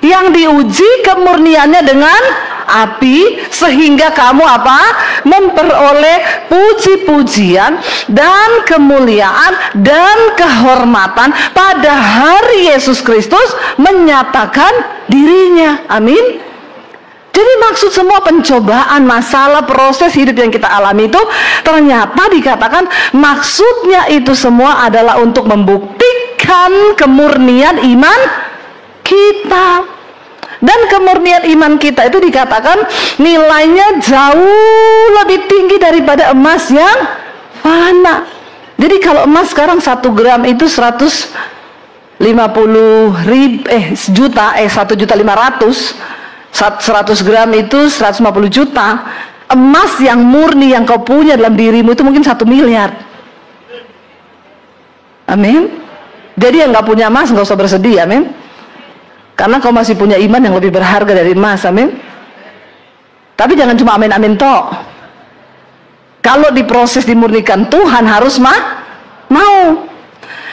yang diuji kemurniannya dengan api, sehingga kamu apa? Memperoleh puji-pujian dan kemuliaan dan kehormatan pada hari Yesus Kristus menyatakan dirinya. Amin. Jadi maksud semua pencobaan, masalah, proses hidup yang kita alami itu ternyata dikatakan maksudnya itu semua adalah untuk membuktikan kemurnian iman kita. Dan kemurnian iman kita itu dikatakan nilainya jauh lebih tinggi daripada emas yang fana. Jadi kalau emas sekarang 1 gram itu 150.000 juta, 1.500.000. 100 gram itu 150 juta. Emas yang murni yang kau punya dalam dirimu itu mungkin 1 miliar. Amin. Jadi yang gak punya emas gak usah bersedih, amin. Karena kau masih punya iman yang lebih berharga dari emas, amin. Tapi jangan cuma amin-amin toh. Kalau diproses dimurnikan Tuhan harus mau.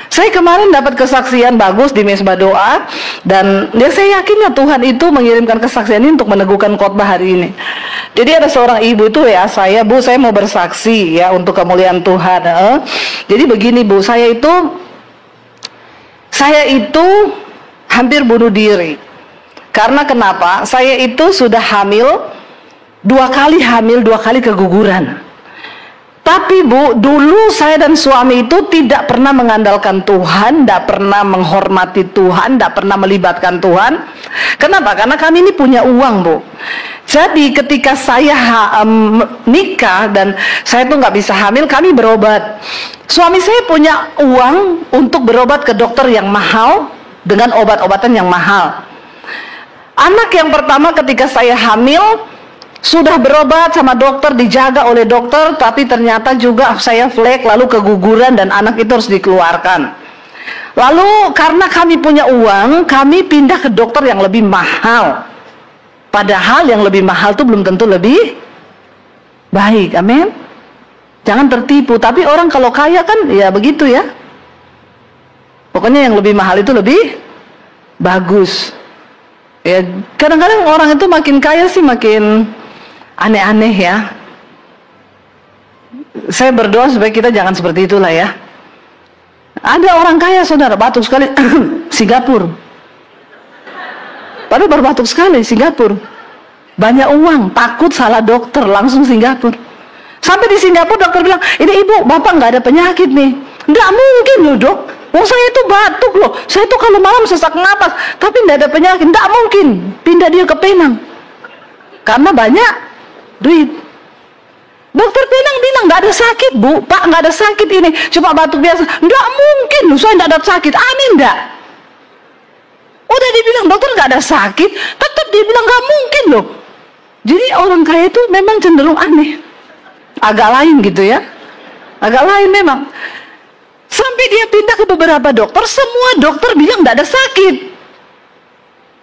Saya kemarin dapat kesaksian bagus di Mesbah Doa, dan saya yakin ya Tuhan itu mengirimkan kesaksian ini untuk meneguhkan khotbah hari ini. Jadi ada seorang ibu itu WA saya, Bu, saya mau bersaksi ya untuk kemuliaan Tuhan. Jadi begini Bu, saya itu hampir bunuh diri. Karena kenapa? Saya itu sudah hamil, 2 kali keguguran. Tapi Bu, dulu saya dan suami itu tidak pernah mengandalkan Tuhan, tidak pernah menghormati Tuhan, tidak pernah melibatkan Tuhan. Kenapa? Karena kami ini punya uang, Bu. Jadi ketika saya nikah dan saya tuh nggak bisa hamil, kami berobat. Suami saya punya uang untuk berobat ke dokter yang mahal dengan obat-obatan yang mahal. Anak yang pertama ketika saya hamil, sudah berobat sama dokter, dijaga oleh dokter, tapi ternyata juga saya flek, lalu keguguran dan anak itu harus dikeluarkan. Lalu karena kami punya uang, kami pindah ke dokter yang lebih mahal. Padahal yang lebih mahal itu belum tentu lebih baik, amin. Jangan tertipu, tapi orang kalau kaya kan ya begitu ya. Pokoknya yang lebih mahal itu lebih bagus. Ya, kadang-kadang orang itu makin kaya sih makin aneh-aneh ya. Saya berdoa supaya kita jangan seperti itulah ya. Ada orang kaya saudara, batuk sekali Singapura. Padahal baru batuk sekali Singapura. Banyak uang, takut salah dokter, langsung Singapura. Sampai di Singapura dokter bilang, ini ibu, bapak nggak ada penyakit nih. Nggak mungkin loh dok. Saya itu batuk loh. Saya itu kalau malam sesak napas, tapi nggak ada penyakit. Nggak mungkin. Pindah dia ke Penang. Karena banyak duit. Dokter Penang bilang nggak ada sakit Bu, Pak nggak ada sakit ini, cuma batuk biasa. Nggak mungkin loh, saya nggak ada sakit. Aneh nggak? Udah dibilang dokter nggak ada sakit, tetap dia bilang nggak mungkin loh. Jadi orang kaya itu memang cenderung aneh, agak lain gitu ya, agak lain memang. Sampai dia pindah ke beberapa dokter, semua dokter bilang nggak ada sakit.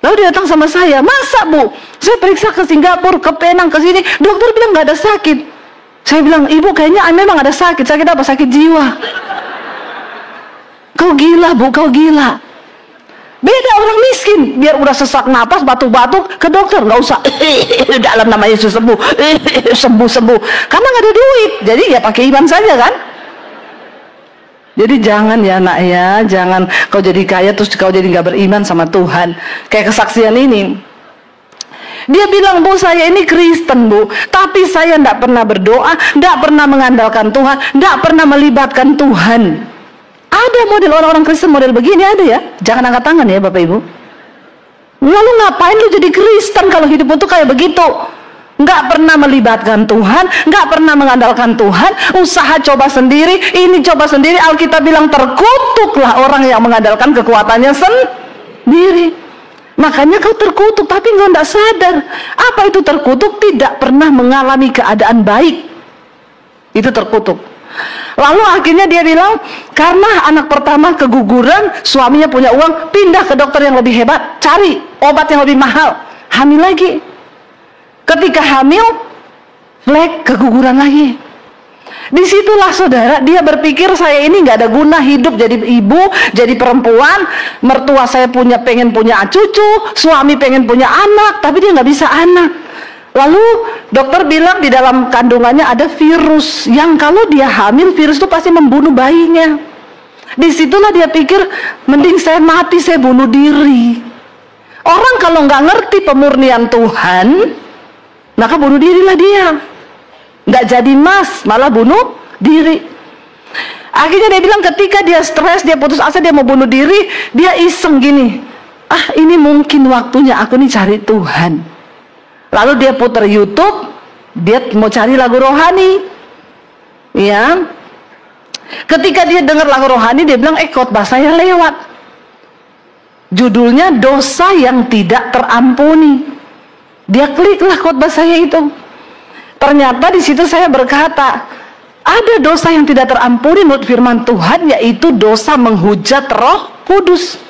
Lalu dia datang sama saya, masa Bu? Saya periksa ke Singapura, ke Penang, ke sini, dokter bilang nggak ada sakit. Saya bilang, ibu kayaknya memang ada sakit. Sakit apa? Sakit jiwa. Kau gila Bu, kau gila. Beda orang miskin, biar udah sesak napas, batuk-batuk, ke dokter nggak usah. Dalam nama Yesus sembuh, sembuh. Karena nggak ada duit, jadi ya pakai iman saja kan. Jadi jangan ya nak ya, jangan kau jadi kaya terus kau jadi nggak beriman sama Tuhan. Kayak kesaksian ini, dia bilang, Bu saya ini Kristen Bu, tapi saya tidak pernah berdoa, tidak pernah mengandalkan Tuhan, tidak pernah melibatkan Tuhan. Ada model orang-orang Kristen model begini ada ya, jangan angkat tangan ya Bapak Ibu. Lalu ngapain lu jadi Kristen kalau hidupmu tuh kayak begitu? Nggak pernah melibatkan Tuhan, nggak pernah mengandalkan Tuhan, usaha coba sendiri, ini coba sendiri. Alkitab bilang terkutuklah orang yang mengandalkan kekuatannya sendiri. Makanya kau terkutuk, tapi kau tidak sadar. Apa itu terkutuk? Tidak pernah mengalami keadaan baik. Itu terkutuk. Lalu akhirnya dia bilang, karena anak pertama keguguran, suaminya punya uang, pindah ke dokter yang lebih hebat, cari obat yang lebih mahal, hamil lagi. Ketika hamil, flek, keguguran lagi. Disitulah saudara, dia berpikir saya ini nggak ada guna hidup jadi ibu, jadi perempuan. Mertua saya pengen punya cucu, suami pengen punya anak, tapi dia nggak bisa anak. Lalu dokter bilang di dalam kandungannya ada virus yang kalau dia hamil, virus itu pasti membunuh bayinya. Disitulah dia pikir, mending saya mati, saya bunuh diri. Orang kalau nggak ngerti pemurnian Tuhan, maka bunuh dirilah dia. Nggak jadi mas, malah bunuh diri. Akhirnya dia bilang ketika dia stres, dia putus asa, dia mau bunuh diri, dia iseng gini, ini mungkin waktunya aku nih cari Tuhan. Lalu dia putar YouTube, dia mau cari lagu rohani, ya. Ketika dia dengar lagu rohani, dia bilang, khotbah saya lewat. Judulnya dosa yang tidak terampuni. Dia kliklah khotbah saya itu. Ternyata di situ saya berkata, ada dosa yang tidak terampuni menurut firman Tuhan, yaitu dosa menghujat Roh Kudus.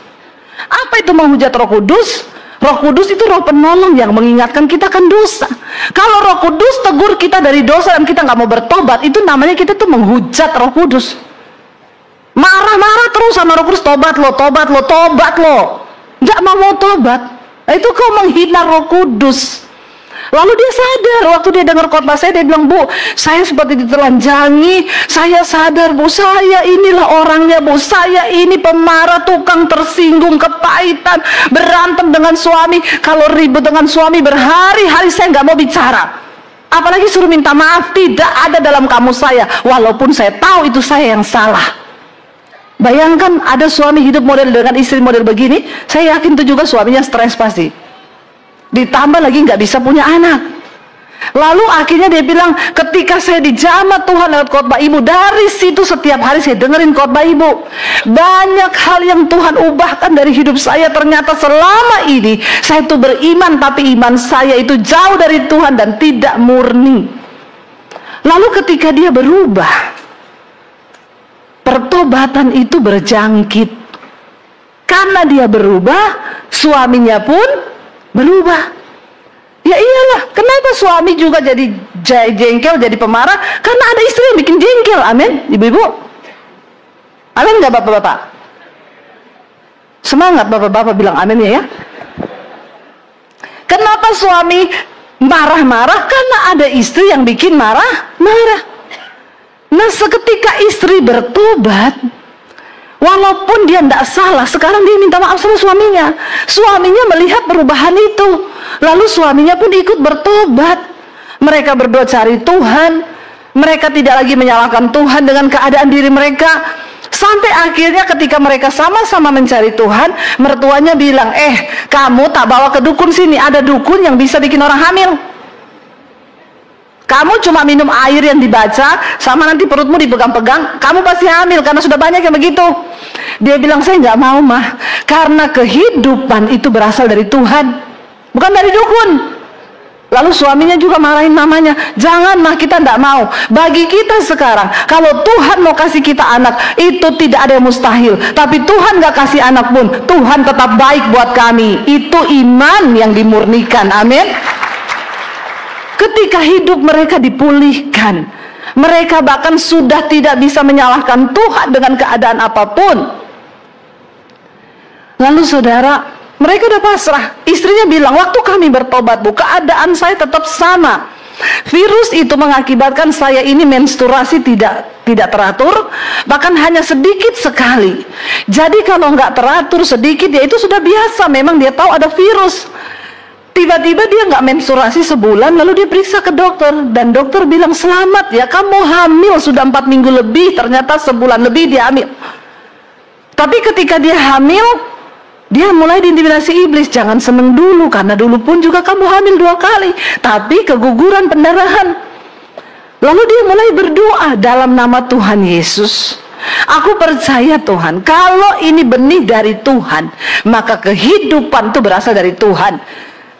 Apa itu menghujat Roh Kudus? Roh Kudus itu roh penolong yang mengingatkan kita akan dosa. Kalau Roh Kudus tegur kita dari dosa dan kita nggak mau bertobat, itu namanya kita tuh menghujat Roh Kudus. Marah-marah terus sama Roh Kudus, tobat lo, nggak mau tobat. Itu kau menghina Roh Kudus. Lalu dia sadar, waktu dia dengar khotbah saya, dia bilang, Bu, saya seperti ditelanjangi, saya sadar, Bu, saya inilah orangnya, Bu, saya ini pemarah, tukang tersinggung, kepahitan, berantem dengan suami, kalau ribut dengan suami berhari-hari saya nggak mau bicara, apalagi suruh minta maaf, tidak ada dalam kamus saya, walaupun saya tahu itu saya yang salah. Bayangkan ada suami hidup model dengan istri model begini, saya yakin itu juga suaminya stres pasti. Ditambah lagi nggak bisa punya anak. Lalu akhirnya dia bilang, ketika saya dijamah Tuhan lewat khotbah ibu, dari situ setiap hari saya dengerin khotbah ibu, banyak hal yang Tuhan ubahkan dari hidup saya. Ternyata selama ini saya itu beriman, tapi iman saya itu jauh dari Tuhan dan tidak murni. Lalu ketika dia berubah, pertobatan itu berjangkit. Karena dia berubah, suaminya pun berubah. Ya iyalah, kenapa suami juga jadi jengkel, jadi pemarah? Karena ada istri yang bikin jengkel. Amin, ibu-ibu. Amin nggak bapak-bapak? Semangat bapak-bapak bilang amin ya. Kenapa suami marah-marah? Karena ada istri yang bikin marah-marah. Nah, seketika istri bertobat, walaupun dia tidak salah, sekarang dia minta maaf sama suaminya. Suaminya melihat perubahan itu, lalu suaminya pun ikut bertobat. Mereka berdoa cari Tuhan, mereka tidak lagi menyalahkan Tuhan dengan keadaan diri mereka. Sampai akhirnya ketika mereka sama-sama mencari Tuhan, mertuanya bilang, kamu tak bawa ke dukun sini, ada dukun yang bisa bikin orang hamil. Kamu cuma minum air yang dibaca, sama nanti perutmu dipegang-pegang, kamu pasti hamil, karena sudah banyak yang begitu. Dia bilang, saya nggak mau mah, karena kehidupan itu berasal dari Tuhan, bukan dari dukun. Lalu suaminya juga marahin mamanya, jangan mah, kita nggak mau. Bagi kita sekarang, kalau Tuhan mau kasih kita anak, itu tidak ada yang mustahil. Tapi Tuhan nggak kasih anak pun, Tuhan tetap baik buat kami. Itu iman yang dimurnikan. Amin. Ketika hidup mereka dipulihkan, mereka bahkan sudah tidak bisa menyalahkan Tuhan dengan keadaan apapun. Lalu saudara, mereka udah pasrah. Istrinya bilang, waktu kami bertobat, Bu, keadaan saya tetap sama. Virus itu mengakibatkan saya ini menstruasi tidak teratur, bahkan hanya sedikit sekali. Jadi kalau nggak teratur sedikit, ya itu sudah biasa. Memang dia tahu ada virus. Tiba-tiba dia nggak menstruasi sebulan, lalu dia periksa ke dokter, dan dokter bilang, selamat ya, kamu hamil sudah 4 minggu lebih. Ternyata sebulan lebih dia hamil. Tapi ketika dia hamil, dia mulai diintimidasi iblis, jangan seneng dulu, karena dulu pun juga kamu hamil 2 kali, tapi keguguran pendarahan. Lalu dia mulai berdoa dalam nama Tuhan Yesus. Aku percaya Tuhan, kalau ini benih dari Tuhan, maka kehidupan itu berasal dari Tuhan.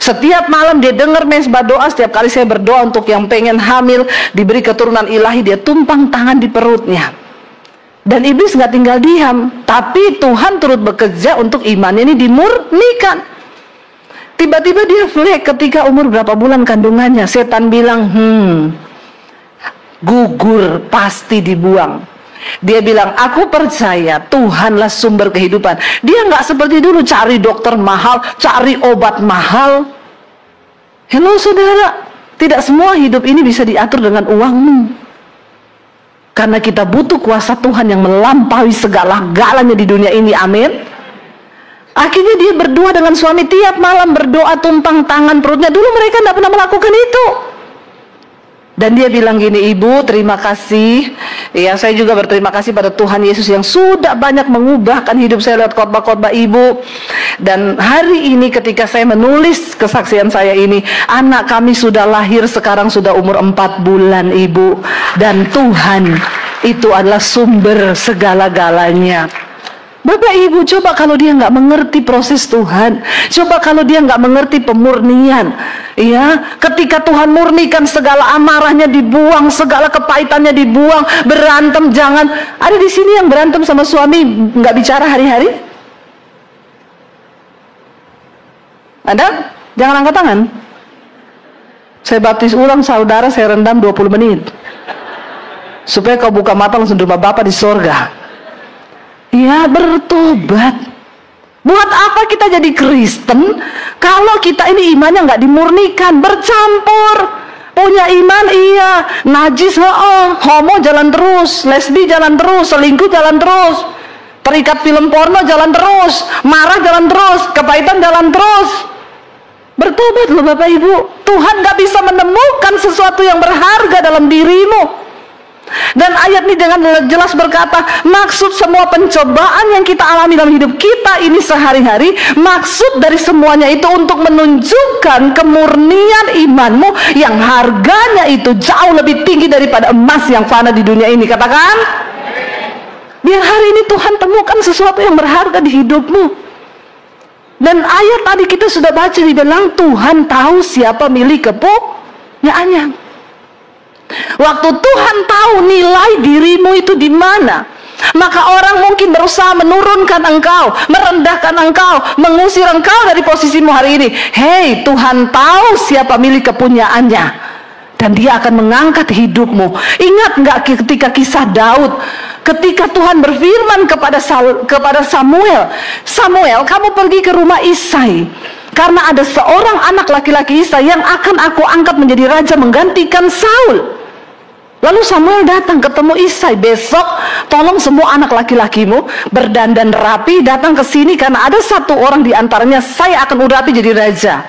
Setiap malam dia dengar mesbah doa. Setiap kali saya berdoa untuk yang pengen hamil, diberi keturunan ilahi, dia tumpang tangan di perutnya. Dan iblis nggak tinggal diam, tapi Tuhan turut bekerja untuk iman ini dimurnikan. Tiba-tiba dia flek ketika umur berapa bulan kandungannya. Setan bilang, gugur, pasti dibuang. Dia bilang, aku percaya Tuhanlah sumber kehidupan. Dia nggak seperti dulu cari dokter mahal, cari obat mahal. Hello saudara, tidak semua hidup ini bisa diatur dengan uangmu. Karena kita butuh kuasa Tuhan yang melampaui segala-galanya di dunia ini. Amin. Akhirnya dia berdoa dengan suami, tiap malam berdoa tumpang tangan perutnya. Dulu mereka tidak pernah melakukan itu. Dan dia bilang gini, Ibu, terima kasih. Ya, saya juga berterima kasih pada Tuhan Yesus yang sudah banyak mengubahkan hidup saya lewat khotbah-khotbah Ibu. Dan hari ini ketika saya menulis kesaksian saya ini, anak kami sudah lahir, sekarang sudah umur 4 bulan, Ibu. Dan Tuhan itu adalah sumber segala-galanya. Bapak Ibu, coba kalau dia nggak mengerti proses Tuhan, coba kalau dia nggak mengerti pemurnian, ya, ketika Tuhan murnikan, segala amarahnya dibuang, segala kepahitannya dibuang, berantem jangan. Ada di sini yang berantem sama suami nggak bicara hari-hari? Ada? Jangan angkat tangan. Saya baptis ulang saudara, saya rendam 20 menit supaya kau buka mata langsung di rumah Bapa di sorga. Ya, bertobat. Buat apa kita jadi Kristen kalau kita ini imannya nggak dimurnikan, bercampur. Punya iman iya, najis homo jalan terus, lesbi jalan terus, selingkuh jalan terus, terikat film porno jalan terus, marah jalan terus, kepahitan jalan terus. Bertobat loh Bapak Ibu. Tuhan gak bisa menemukan sesuatu yang berharga dalam dirimu. Dan ayat ini dengan jelas berkata, maksud semua pencobaan yang kita alami dalam hidup kita ini sehari-hari, maksud dari semuanya itu untuk menunjukkan kemurnian imanmu yang harganya itu jauh lebih tinggi daripada emas yang fana di dunia ini. Katakan, biar hari ini Tuhan temukan sesuatu yang berharga di hidupmu. Dan ayat tadi kita sudah baca, dibilang Tuhan tahu siapa milik kepunyaannya. Waktu Tuhan tahu nilai dirimu itu di mana, maka orang mungkin berusaha menurunkan engkau, merendahkan engkau, mengusir engkau dari posisimu hari ini. Hei, Tuhan tahu siapa milik kepunyaannya, dan Dia akan mengangkat hidupmu. Ingat nggak ketika kisah Daud, ketika Tuhan berfirman kepada Samuel, Samuel, kamu pergi ke rumah Isai, karena ada seorang anak laki-laki Isai yang akan aku angkat menjadi raja menggantikan Saul. Lalu Samuel datang ketemu Isai, besok tolong semua anak laki-lakimu berdandan rapi datang ke sini karena ada satu orang di antaranya saya akan urapi jadi raja.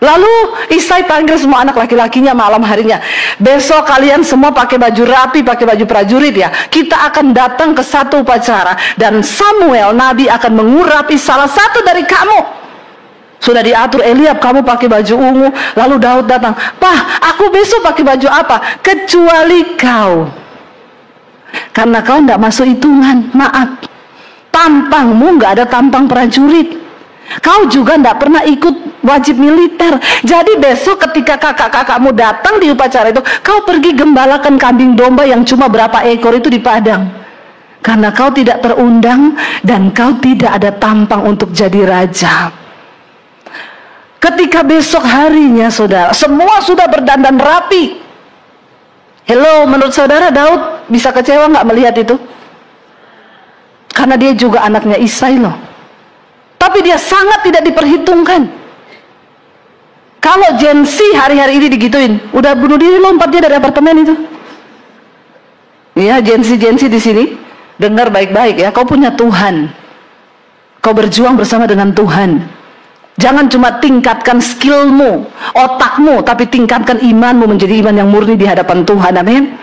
Lalu Isai panggil semua anak laki-lakinya malam harinya. Besok kalian semua pakai baju rapi, pakai baju prajurit ya. Kita akan datang ke satu upacara dan Samuel nabi akan mengurapi salah satu dari kamu. Sudah diatur Eliab, kamu pakai baju ungu. Lalu Daud datang, "Pak, aku besok pakai baju apa? Kecuali kau. Karena kau tidak masuk hitungan, maaf. Tampangmu nggak ada tampang prajurit. Kau juga tidak pernah ikut wajib militer. Jadi besok ketika kakak-kakakmu datang di upacara itu, kau pergi gembalakan kambing domba yang cuma berapa ekor itu di padang. Karena kau tidak terundang dan kau tidak ada tampang untuk jadi raja." Ketika besok harinya saudara, semua sudah berdandan rapi. Hello, menurut saudara Daud bisa kecewa nggak melihat itu? Karena dia juga anaknya Isai loh. Tapi dia sangat tidak diperhitungkan. Kalau Gen Z hari-hari ini digituin, udah bunuh diri lompat dia dari apartemen itu. Iya, Gen Z di sini, dengar baik-baik ya, kau punya Tuhan. Kau berjuang bersama dengan Tuhan. Jangan cuma tingkatkan skillmu, otakmu, tapi tingkatkan imanmu menjadi iman yang murni di hadapan Tuhan. Amin.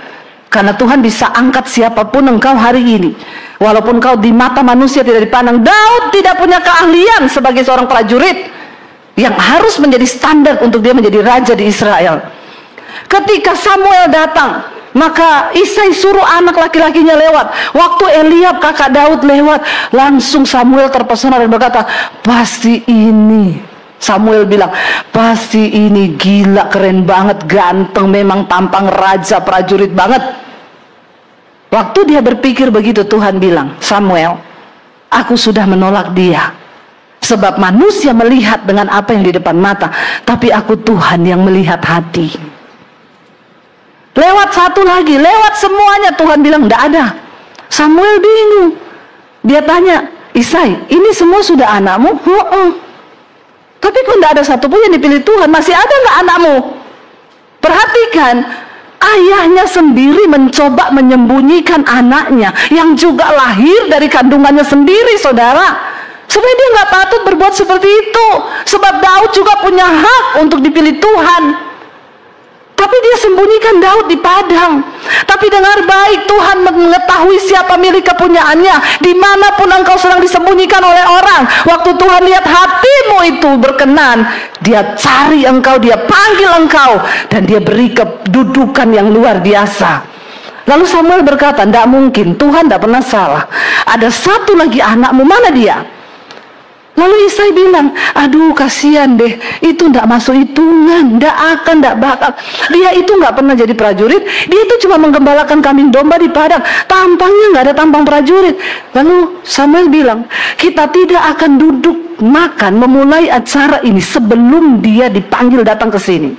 Karena Tuhan bisa angkat siapapun engkau hari ini. Walaupun kau di mata manusia tidak dipandang. Daud tidak punya keahlian sebagai seorang prajurit yang harus menjadi standar untuk dia menjadi raja di Israel. Ketika Samuel datang, maka Isai suruh anak laki-lakinya lewat. Waktu Eliab kakak Daud lewat, langsung Samuel terpesona dan berkata, "Pasti ini." Samuel bilang, "Pasti ini gila, keren banget, ganteng, memang tampang raja prajurit banget." Waktu dia berpikir begitu, Tuhan bilang, "Samuel, aku sudah menolak dia. Sebab manusia melihat dengan apa yang di depan mata, tapi aku Tuhan yang melihat hati." Lewat satu lagi, lewat semuanya, Tuhan bilang tidak ada. Samuel bingung. Dia tanya, "Isai, ini semua sudah anakmu?" Tapi kok tidak ada satupun yang dipilih Tuhan. Masih ada nggak anakmu? Perhatikan, ayahnya sendiri mencoba menyembunyikan anaknya yang juga lahir dari kandungannya sendiri, saudara. Sebenarnya dia nggak patut berbuat seperti itu. Sebab Daud juga punya hak untuk dipilih Tuhan. Tapi dia sembunyikan Daud di padang. Tapi dengar baik, Tuhan mengetahui siapa milik kepunyaannya. Dimanapun engkau sedang disembunyikan oleh orang, waktu Tuhan lihat hatimu itu berkenan, Dia cari engkau, Dia panggil engkau, dan Dia beri kedudukan yang luar biasa. Lalu Samuel berkata, "Tidak mungkin, Tuhan tidak pernah salah. Ada satu lagi anakmu, mana dia?" Lalu Isai bilang, "Aduh kasihan deh, itu tidak masuk hitungan, tidak bakal. Dia itu nggak pernah jadi prajurit, dia itu cuma menggembalakan kambing domba di padang, tampangnya nggak ada tampang prajurit." Lalu Samuel bilang, "Kita tidak akan duduk makan memulai acara ini sebelum dia dipanggil datang ke sini."